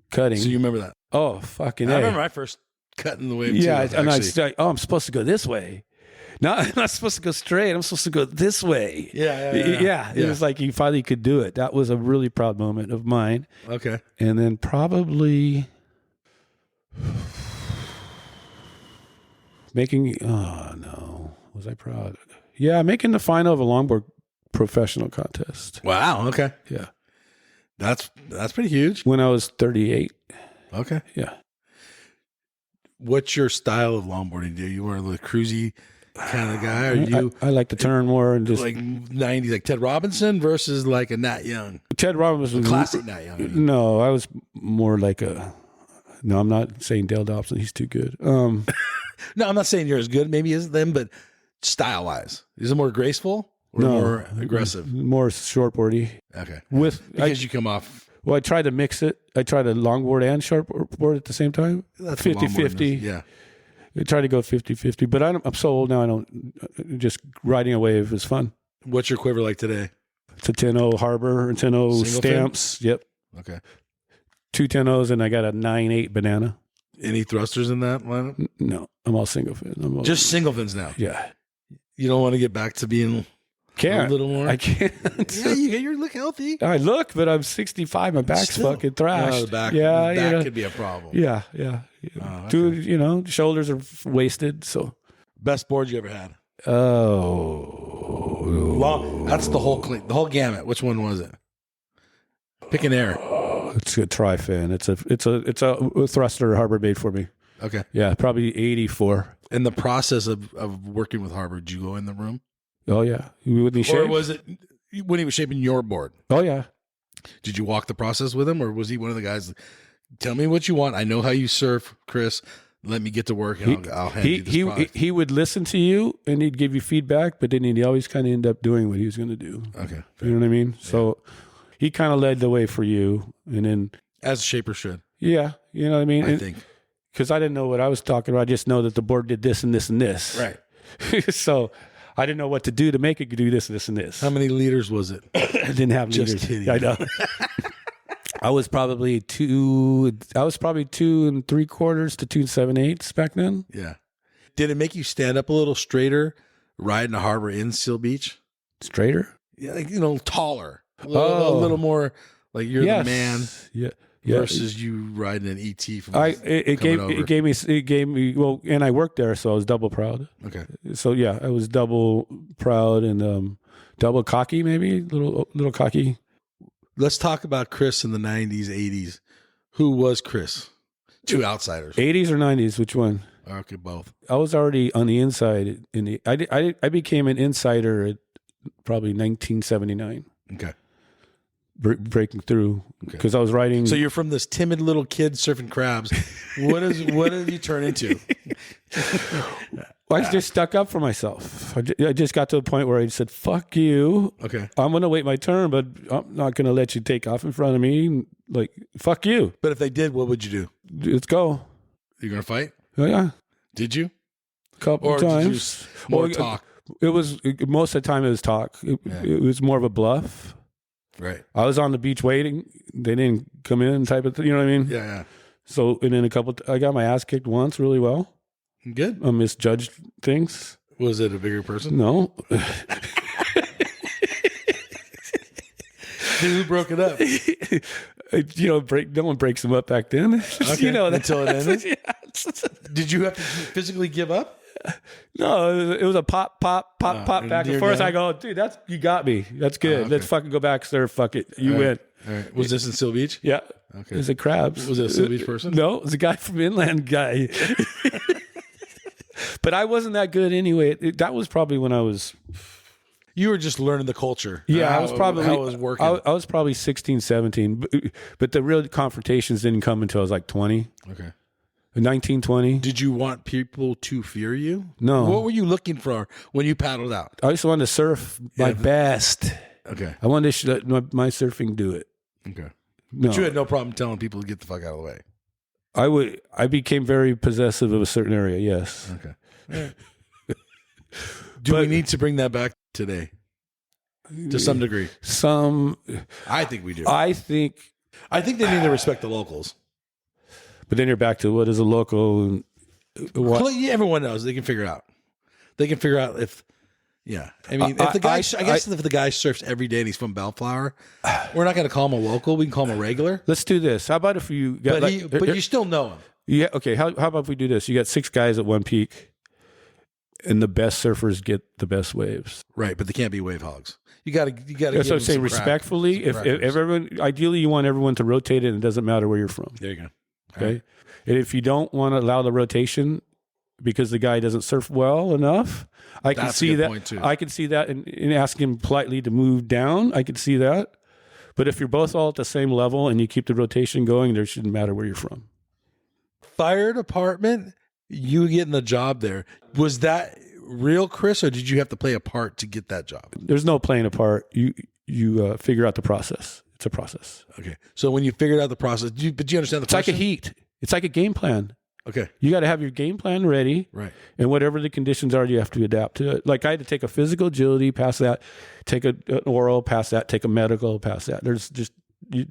Cutting. So you remember that? Oh fucking! I remember my first cutting the wave. Yeah, too, and I'm supposed to go this way. No, I'm not supposed to go straight. I'm supposed to go this way. Yeah. It was like you finally could do it. That was a really proud moment of mine. Okay. And then probably was I proud? Yeah, making the final of a longboard professional contest. Wow. Okay. Yeah. That's pretty huge. When I was 38. Okay. Yeah. What's your style of longboarding? Do you wear the cruisy kind of guy, or you? I like to turn more and just 90s, like Ted Robinson versus like a Nat Young. Ted Robinson, classic Nat Young. No, I was more like a. No, I'm not saying Dale Dobson. He's too good. No, I'm not saying you're as good. Maybe as them, but style wise, is it more graceful or more aggressive? More shortboardy. Okay, because you come off Well, I tried to mix it. I tried a longboard and shortboard at the same time. That's 50-50. Yeah. I tried to go 50-50, but I'm so old now. I don't. Just riding a wave is fun. What's your quiver like today? It's a 10-0 Harbor and 10-0 Single stamps. fin? Yep. Okay. 2 10-0s, and I got a 9-8 banana. Any thrusters in that lineup? No, I'm all single fin. Just single fins now. Yeah. You don't want to get back to being Can't. a little more? I can't. Yeah, you look healthy. I look, but I'm 65. My back's Still. fucking thrashed. No, the back, yeah, the back you know. could be a problem. Yeah. Oh, okay. Dude, you know, shoulders are wasted. So, Best board you ever had? oh, That's the whole gamut. Which one was it? Pick an air. it's a tri-fin. It's a thruster Harbor made for me. Okay. Yeah, probably 84. In the process of working with Harbour, did you go in the room? Oh yeah, you with me Or shape? was it when he was shaping your board? Oh yeah. Did you walk the process with him, or was he one of the guys? Tell me what you want. I know how you surf, Chris. Let me get to work, and I'll hand you this product. He would listen to you and he'd give you feedback, but then he'd always kind of end up doing what he was going to do. Okay, You know what I mean? Yeah. So he kind of led the way for you, and then as a shaper should. yeah, you know what I mean. I think because I didn't know what I was talking about. I just know that the board did this and this and this. right. So I didn't know what to do to make it do this, this, and this. How many liters was it? I didn't have Just liters. kidding. I know. I was probably 2 3/4 to 2 7/8 back then. Yeah. Did it make you stand up a little straighter riding a Harbor in Seal Beach? Straighter? Yeah, like, taller. A little more like you're the man Yeah. versus you riding an ET from It gave me well, and I worked there, so I was double proud. Okay. So yeah, I was double proud and double cocky, maybe little cocky. Let's talk about Chris in the 90s, 80s. Who was Chris? Two outsiders. 80s or 90s? Which one? Okay, both. I was already on the inside. I became an insider at probably 1979. Okay. Breaking through because I was writing. So you're from this timid little kid surfing crabs. What did you turn into? I just stuck up for myself. I just got to a point where I said, "Fuck you." Okay. I'm going to wait my turn, but I'm not going to let you take off in front of me. Like, fuck you. But if they did, what would you do? Let's go. You gonna fight? Oh, yeah. Did you? Couple times. Did you more talk? It was most of the time it was talk. It was more of a bluff. Right. I was on the beach waiting. They didn't come in type of thing. You know what I mean? Yeah. So, and then I got my ass kicked once really well. Good. I misjudged things. Was it a bigger person? No. Who broke it up? No one breaks them up back then. Okay. Until it ended? Yeah. Did you have to physically give up? No, it was a pop back and forth. Down? I go, dude, you got me. That's good. Okay. Let's fucking go back, sir. Fuck it. You win. All right. Was this in Seal Beach? Yeah. Okay. It was a crabs. Was it a Seal Beach person? No, it was a guy from Inland guy. But I wasn't that good anyway. That was probably when I was. You were just learning the culture. Yeah, I was probably. How it was working. I was probably 16, 17. But the real confrontations didn't come until I was like 20. Okay. 19, 20. Did you want people to fear you? No. What were you looking for when you paddled out? I just wanted to surf my best. Okay. I wanted to let my surfing do it. Okay. No. But you had no problem telling people to get the fuck out of the way. I became very possessive of a certain area, yes. Okay. Do we need to bring that back today? To some degree. I think we do. I think they need to respect the locals. But then you're back to what is a local. Everyone knows. They can figure it out. They can figure out if. Yeah, I mean, if the guy, I guess if the guy surfs every day and he's from Bellflower, we're not going to call him a local. We can call him a regular. Let's do this. How about if you got, but you still know him. Yeah. Okay. How about if we do this? You got 6 guys at one peak, and the best surfers get the best waves. Right, but they can't be wave hogs. You got to. That's what I'm saying. Respectfully, if everyone, ideally, you want everyone to rotate it, and it doesn't matter where you're from. There you go. Okay. Right. And if you don't want to allow the rotation because the guy doesn't surf well enough, I can see that. I can see that and ask him politely to move down. I can see that. But if you're both all at the same level and you keep the rotation going, there shouldn't matter where you're from. Fire Department, you getting the job there. Was that real, Chris, or did you have to play a part to get that job? There's no playing a part. You figure out the process. It's a process. Okay. So when you figured out the process, do you understand the It's like a heat. It's like a game plan. Okay. You got to have your game plan ready. Right. And whatever the conditions are, you have to adapt to it. Like I had to take a physical agility, pass that, take an oral, pass that, take a medical, pass that. There's just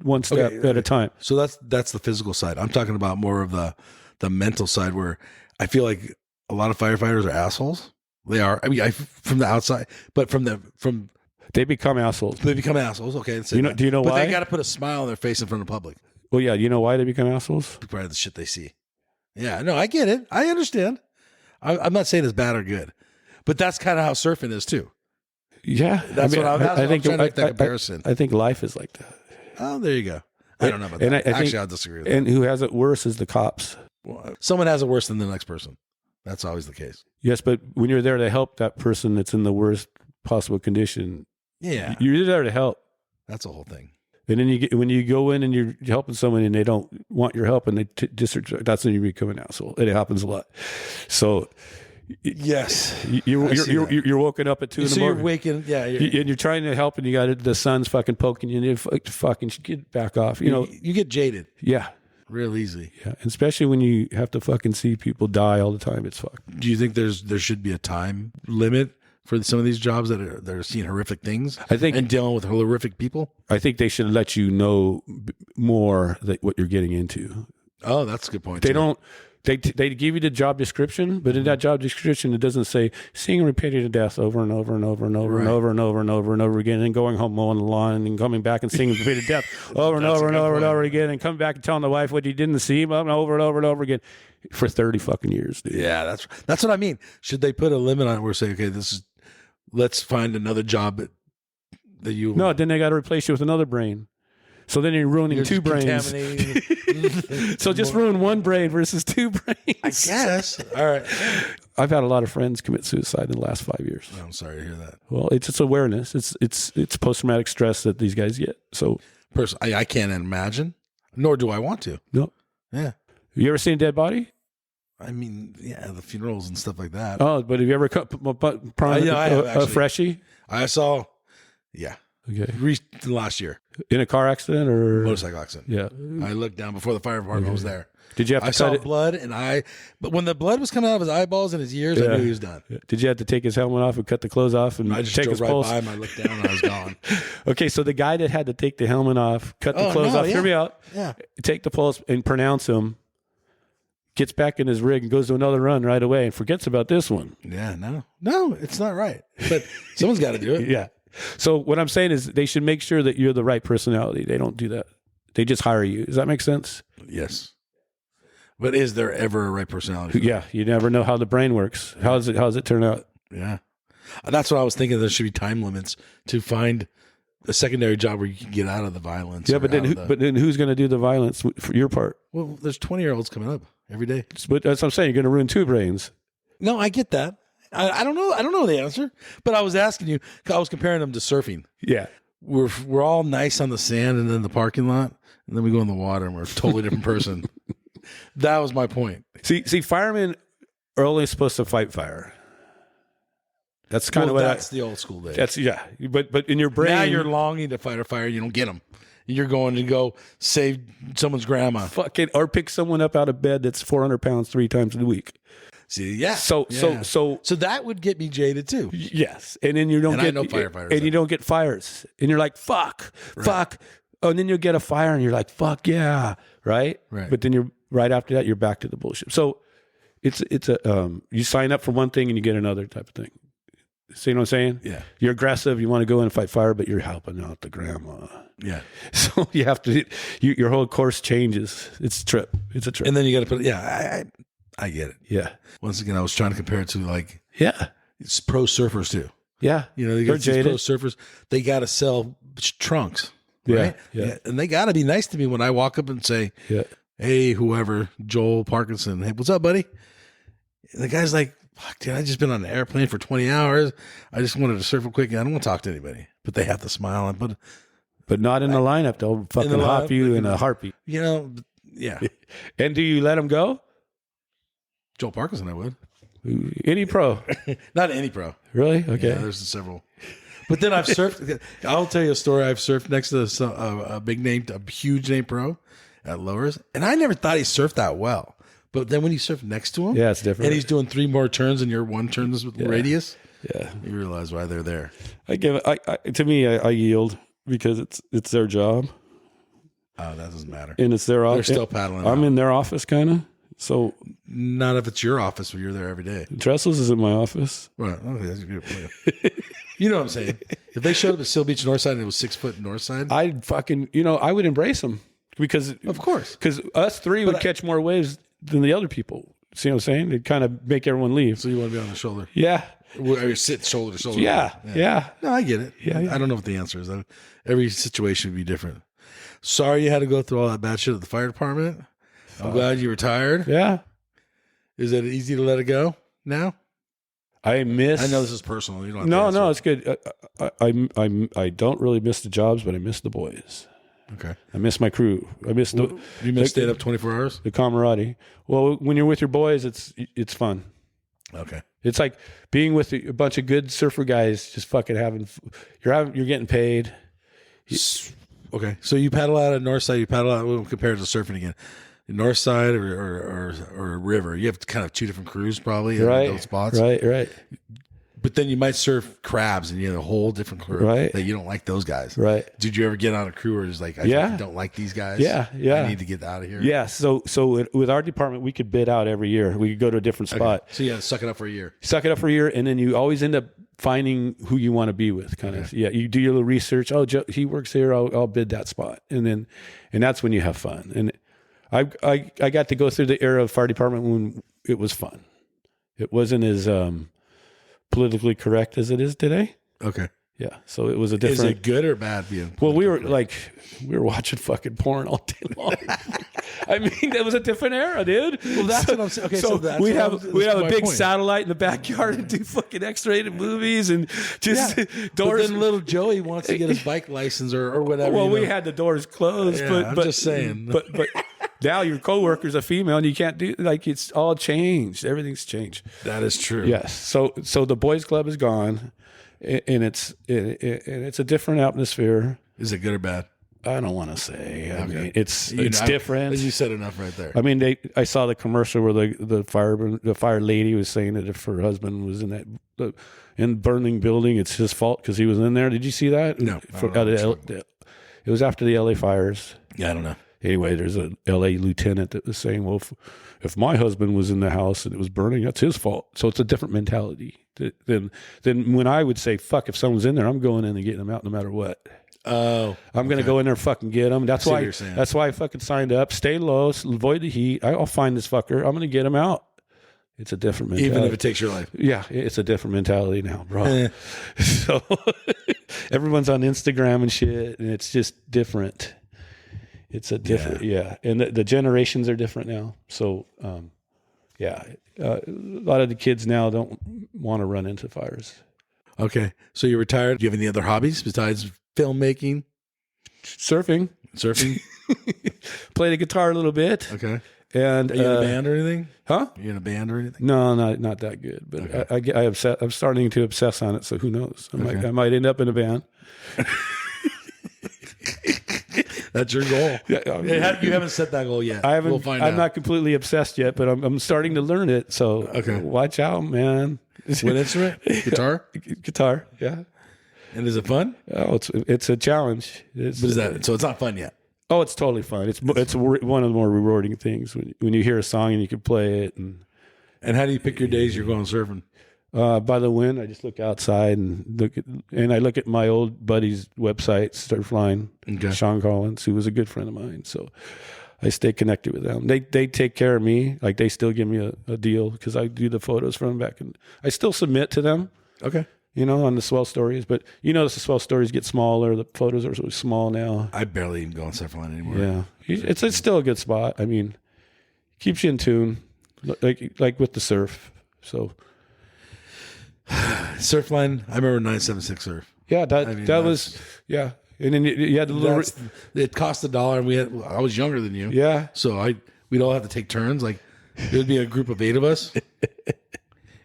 one step at a time. So that's the physical side. I'm talking about more of the mental side, where I feel like a lot of firefighters are assholes. They are. I mean, from the outside, but from they become assholes. They become assholes. Okay. Do you know why? But they got to put a smile on their face in front of the public. Well, yeah. You know why they become assholes? Probably the shit they see. Yeah, no, I get it. I understand. I'm not saying it's bad or good, but that's kind of how surfing is too. Yeah, that's what I think. I'm trying to make that comparison. I think life is like that. Oh, there you go. I don't know about that. Actually, I'll disagree with that. And who has it worse is the cops. Well, someone has it worse than the next person. That's always the case. Yes, but when you're there to help that person that's in the worst possible condition, yeah, you're there to help. That's the whole thing. And then when you go in and you're helping someone and they don't want your help and they disrespect, that's when you become an asshole. It happens a lot. So yes, you're woken up at 2 in the morning. You're waking, yeah, and you're trying to help and you got the sun's fucking poking you and you fucking get back off. You get jaded. Yeah. Real easy. Yeah. And especially when you have to fucking see people die all the time. It's fucked. Do you think there should be a time limit for some of these jobs that are seeing horrific things, I think, and dealing with horrific people? I think they should let you know more what you're getting into. Oh, that's a good point. They don't. They give you the job description, but in that job description, it doesn't say seeing repeated death over and over and over and over and over and over and over and over again, and going home mowing the lawn and coming back and seeing repeated death over and over and over and over again, and coming back and telling the wife what you didn't see over and over and over again for 30 fucking years, dude. Yeah, that's what I mean. Should they put a limit on it where say, okay, let's find another job that you... No, then they got to replace you with another brain. So then you're ruining two brains. So just ruin one brain versus two brains. I guess. All right. I've had a lot of friends commit suicide in the last 5 years. I'm sorry to hear that. Well, it's just awareness. It's post-traumatic stress that these guys get. So personally, I can't imagine, nor do I want to. No. Yeah. You ever seen a dead body? I mean, yeah, the funerals and stuff like that. Oh, but have you ever a freshie? I saw, yeah. Okay. Last year. In a car accident or? Motorcycle accident. Yeah. I looked down before the fire department was there. Did you have to I saw blood, but when the blood was coming out of his eyeballs and his ears, I knew he was done. Did you have to take his helmet off and cut the clothes off and I just take drove his right pulse? by him. I looked down and I was gone. Okay, so the guy that had to take the helmet off, cut the clothes off, hear me out. Yeah. Take the pulse and pronounce him, gets back in his rig and goes to another run right away and forgets about this one. Yeah, no, it's not right. But someone's got to do it. Yeah. So what I'm saying is they should make sure that you're the right personality. They don't do that. They just hire you. Does that make sense? Yes. But is there ever a right personality? Yeah. You never know how the brain works. How does it turn out? Yeah. That's what I was thinking. There should be time limits to find a secondary job where you can get out of the violence. Yeah, but then who's going to do the violence for your part? Well, there's 20-year-olds coming up every day. But that's what I'm saying. You're going to ruin two brains. No, I get that. I don't know. I don't know the answer, but I was asking you. I was comparing them to surfing. Yeah, we're all nice on the sand and in the parking lot, and then we go in the water and we're a totally different person. That was my point. See, firemen are only supposed to fight fire. That's kind of what that's the old school days. That's but in your brain now you're longing to fight a fire. You don't get them. You're going to go save someone's grandma, or pick someone up out of bed that's 400 pounds 3 times a week. See, yeah. So that would get me jaded too. Yes, and then you don't get firefighters, and you don't get fires, and you're like fuck. Oh, and then you'll get a fire, and you're like fuck yeah, right. But then you're right after that, you're back to the bullshit. So it's you sign up for one thing and you get another type of thing. See what I'm saying? Yeah. You're aggressive. You want to go in and fight fire, but you're helping out the grandma. Yeah. So you have to. Your whole course changes. It's a trip. And then you got to put. Yeah, I get it. Yeah. Once again, I was trying to compare it to like. Yeah. It's pro surfers too. Yeah. You know, they got these pro surfers. They got to sell trunks. Right? Yeah. And they got to be nice to me when I walk up and say, "Hey, whoever, Joel Parkinson. Hey, what's up, buddy?" And the guy's like, "Fuck, dude, I just been on an airplane for 20 hours. I just wanted to surf real quick. I don't want to talk to anybody." But they have to smile and but not in the lineup. They'll fucking hop you in a heartbeat. You know, yeah. And do you let them go? Joel Parkinson, I would. Any pro? Not any pro. Really? Okay. Yeah, there's several. But then I've surfed. I'll tell you a story. I've surfed next to a huge name pro at Lowers, and I never thought he surfed that well. But then when you surf next to him, Yeah, it's different. and he's doing 3 more turns than your 1 turn with radius, Yeah. you realize why they're there. To me, I yield because it's their job. Oh, that doesn't matter. And it's their office. They're still paddling. I'm in their office, kind of. So not if it's your office where you're there every day. Trestles is in my office. Right. Okay, that's a good point. You know what I'm saying? If they showed up at Seal Beach Northside and it was 6 foot Northside, I'd fucking, I would embrace them because, of course, because us 3 would catch more waves than the other people. See what I'm saying? It'd kind of make everyone leave. So you want to be on the shoulder? Yeah. Or sit shoulder to shoulder. Yeah. No, I get it. Yeah. I don't know what the answer is. Every situation would be different. Sorry you had to go through all that bad shit at the fire department. I'm glad you retired. Yeah. Is it easy to let it go now? I know this is personal. You don't. No, it's good. I don't really miss the jobs, but I miss the boys. Okay. I miss my crew. I miss You miss staying up 24 hours? the camaraderie. Well, when you're with your boys, it's fun. Okay. It's like being with a bunch of good surfer guys, just fucking you're getting paid. Okay. So you paddle out at Northside. You paddle out compared to surfing again. Northside or river. You have kind of 2 different crews probably at those spots. Right. But then you might surf crabs and you have a whole different crew. Right. That you don't like those guys. Right. Did you ever get on a crew where it's like, I don't like these guys? Yeah. I need to get out of here. Yeah. So with our department, we could bid out every year. We could go to a different spot. So you got to suck it up for a year. Suck it up for a year, and then you always end up finding who you want to be with. Kind of. Yeah. You do your little research. Oh, Joe, he works here. I'll bid that spot, and that's when you have fun. And I got to go through the era of fire department when it was fun. It wasn't as politically correct as it is today. Okay. Yeah. So it was a different. Is it good or bad being? Well, we were watching fucking porn all day long. I mean, it was a different era, dude. Well, that's what I'm saying. Okay, so that's we'd have a big point. satellite in the backyard and do fucking X-rated movies and just doors. But then little Joey wants to get his bike license or whatever. Well, we had the doors closed, Yeah, but I'm just saying. But now your coworker's a female and you can't do it's all changed. Everything's changed. That is true. Yes. So the boys club is gone, and it's a different atmosphere. Is it good or bad? I don't want to say. I mean, it's different. You said enough right there. I mean, I saw the commercial where the fire lady was saying that if her husband was in that burning building, it's his fault because he was in there. Did you see that? No. It was after the LA fires. Yeah, I don't know. Anyway, there's a LA lieutenant that was saying, well, if my husband was in the house and it was burning, that's his fault. So it's a different mentality than when I would say, fuck, if someone's in there, I'm going in and getting them out no matter what. Oh, I'm going to go in there and fucking get them. That's why I fucking signed up. Stay low, avoid the heat. I'll find this fucker. I'm going to get him out. It's a different mentality. Even if it takes your life. Yeah, it's a different mentality now, bro. So everyone's on Instagram and shit, and it's just different. It's a different, and the generations are different now. So, a lot of the kids now don't want to run into fires. Okay, so you're retired. Do you have any other hobbies besides filmmaking? Surfing. Play the guitar a little bit. Okay. And are you in a band or anything? Huh? Are you in a band or anything? No, not that good. But okay. I'm starting to obsess on it. So who knows? I might end up in a band. That's your goal. You haven't set that goal yet. I haven't. We'll find I'm out. not completely obsessed yet, but I'm starting to learn it. So watch out, man. What instrument? Guitar. Guitar. Yeah. And is it fun? Oh, it's a challenge. But is that so? It's not fun yet. Oh, it's totally fun. It's one of the more rewarding things when you hear a song and you can play it. And how do you pick your days you're going surfing? By the wind, I just look outside and I look at my old buddy's website, Surfline, Sean Collins, who was a good friend of mine. So I stay connected with them. They take care of me. Like they still give me a deal because I do the photos from back, and I still submit to them. Okay. On the swell stories, but the swell stories get smaller. The photos are so small now. I barely even go on Surfline anymore. Yeah, it's still a good spot. I mean, keeps you in tune, like with the surf. So. Surfline, I remember 976 Surf. Yeah, that was and then you had the it cost $1, and I was younger than you. Yeah, so we'd all have to take turns. Like there'd be a group of 8 of us,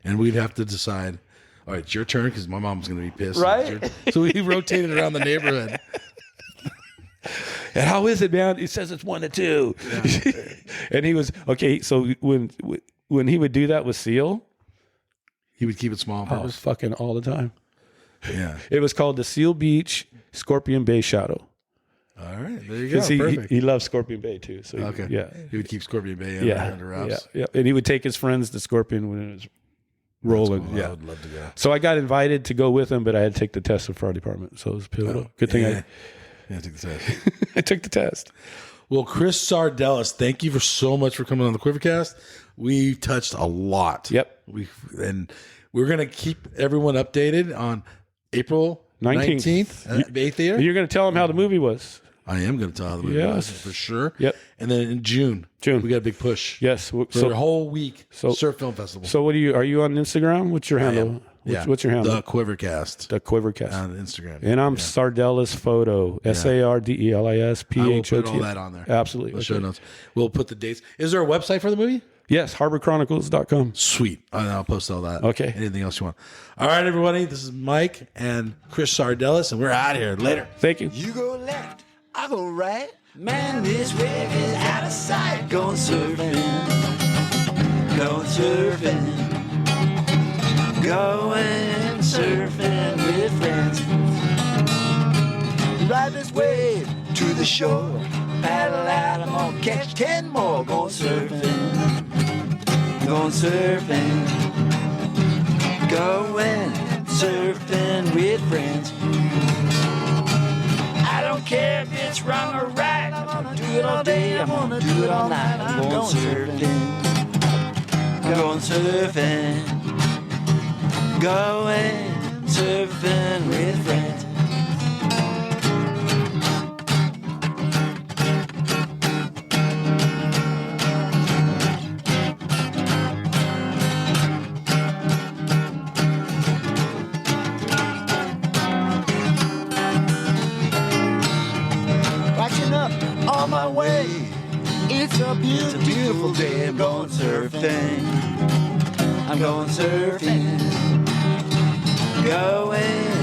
and we'd have to decide. All right, it's your turn because my mom's going to be pissed. Right? So we rotated around the neighborhood. And how is it, man? He says it's 1 to 2. Yeah. And he was, okay, so when he would do that with Seal, he would keep it small on I purpose. was fucking all the time. Yeah. It was called the Seal Beach Scorpion Bay Shadow. All right, there you go. Because he loves Scorpion Bay too. So Okay. yeah. He would keep Scorpion Bay under wraps. Yeah. And he would take his friends to Scorpion when it was rolling. Cool. Yeah. I would love to go. So I got invited to go with him, but I had to take the test for fire department. So it was pivotal. Good thing Yeah, take the test. I took the test. Well, Chris Sardelis, thank you so much for coming on the QuiverCast. We touched a lot. Yep. And we're going to keep everyone updated on April 19th, 8th year. You're going to tell them how the movie was. I am going to tell how the movie was for sure. Yep. And then in June, we got a big push. Yes. For a whole week, Surf Film Festival. So are you on Instagram? What's your handle? What's your handle? The QuiverCast. The QuiverCast. On Instagram. And I'm Sardelis Photo. Sardelis I will PHOT. put all that on there. Absolutely. The show notes. We'll put the dates. Is there a website for the movie? Yes, harborchronicles.com. Sweet. I'll post all that. Okay. Anything else you want? All right, everybody. This is Mike and Chris Sardelis, and we're out of here. Later. Thank you. You go left, I go right. Man, this wave is out of sight. Going surfing, going surfing, going surfing with friends. Ride this wave to the shore. Paddle out, I'm gonna catch 10 more. Going surfing, going surfing, going surfing with friends. I don't care if it's wrong or right. I'm gonna do it all day, I'm gonna do it all night. I'm going surfing, going surfing, going surfing with friends. On my way, it's a beautiful day. I'm going surfing, I'm going surfing, going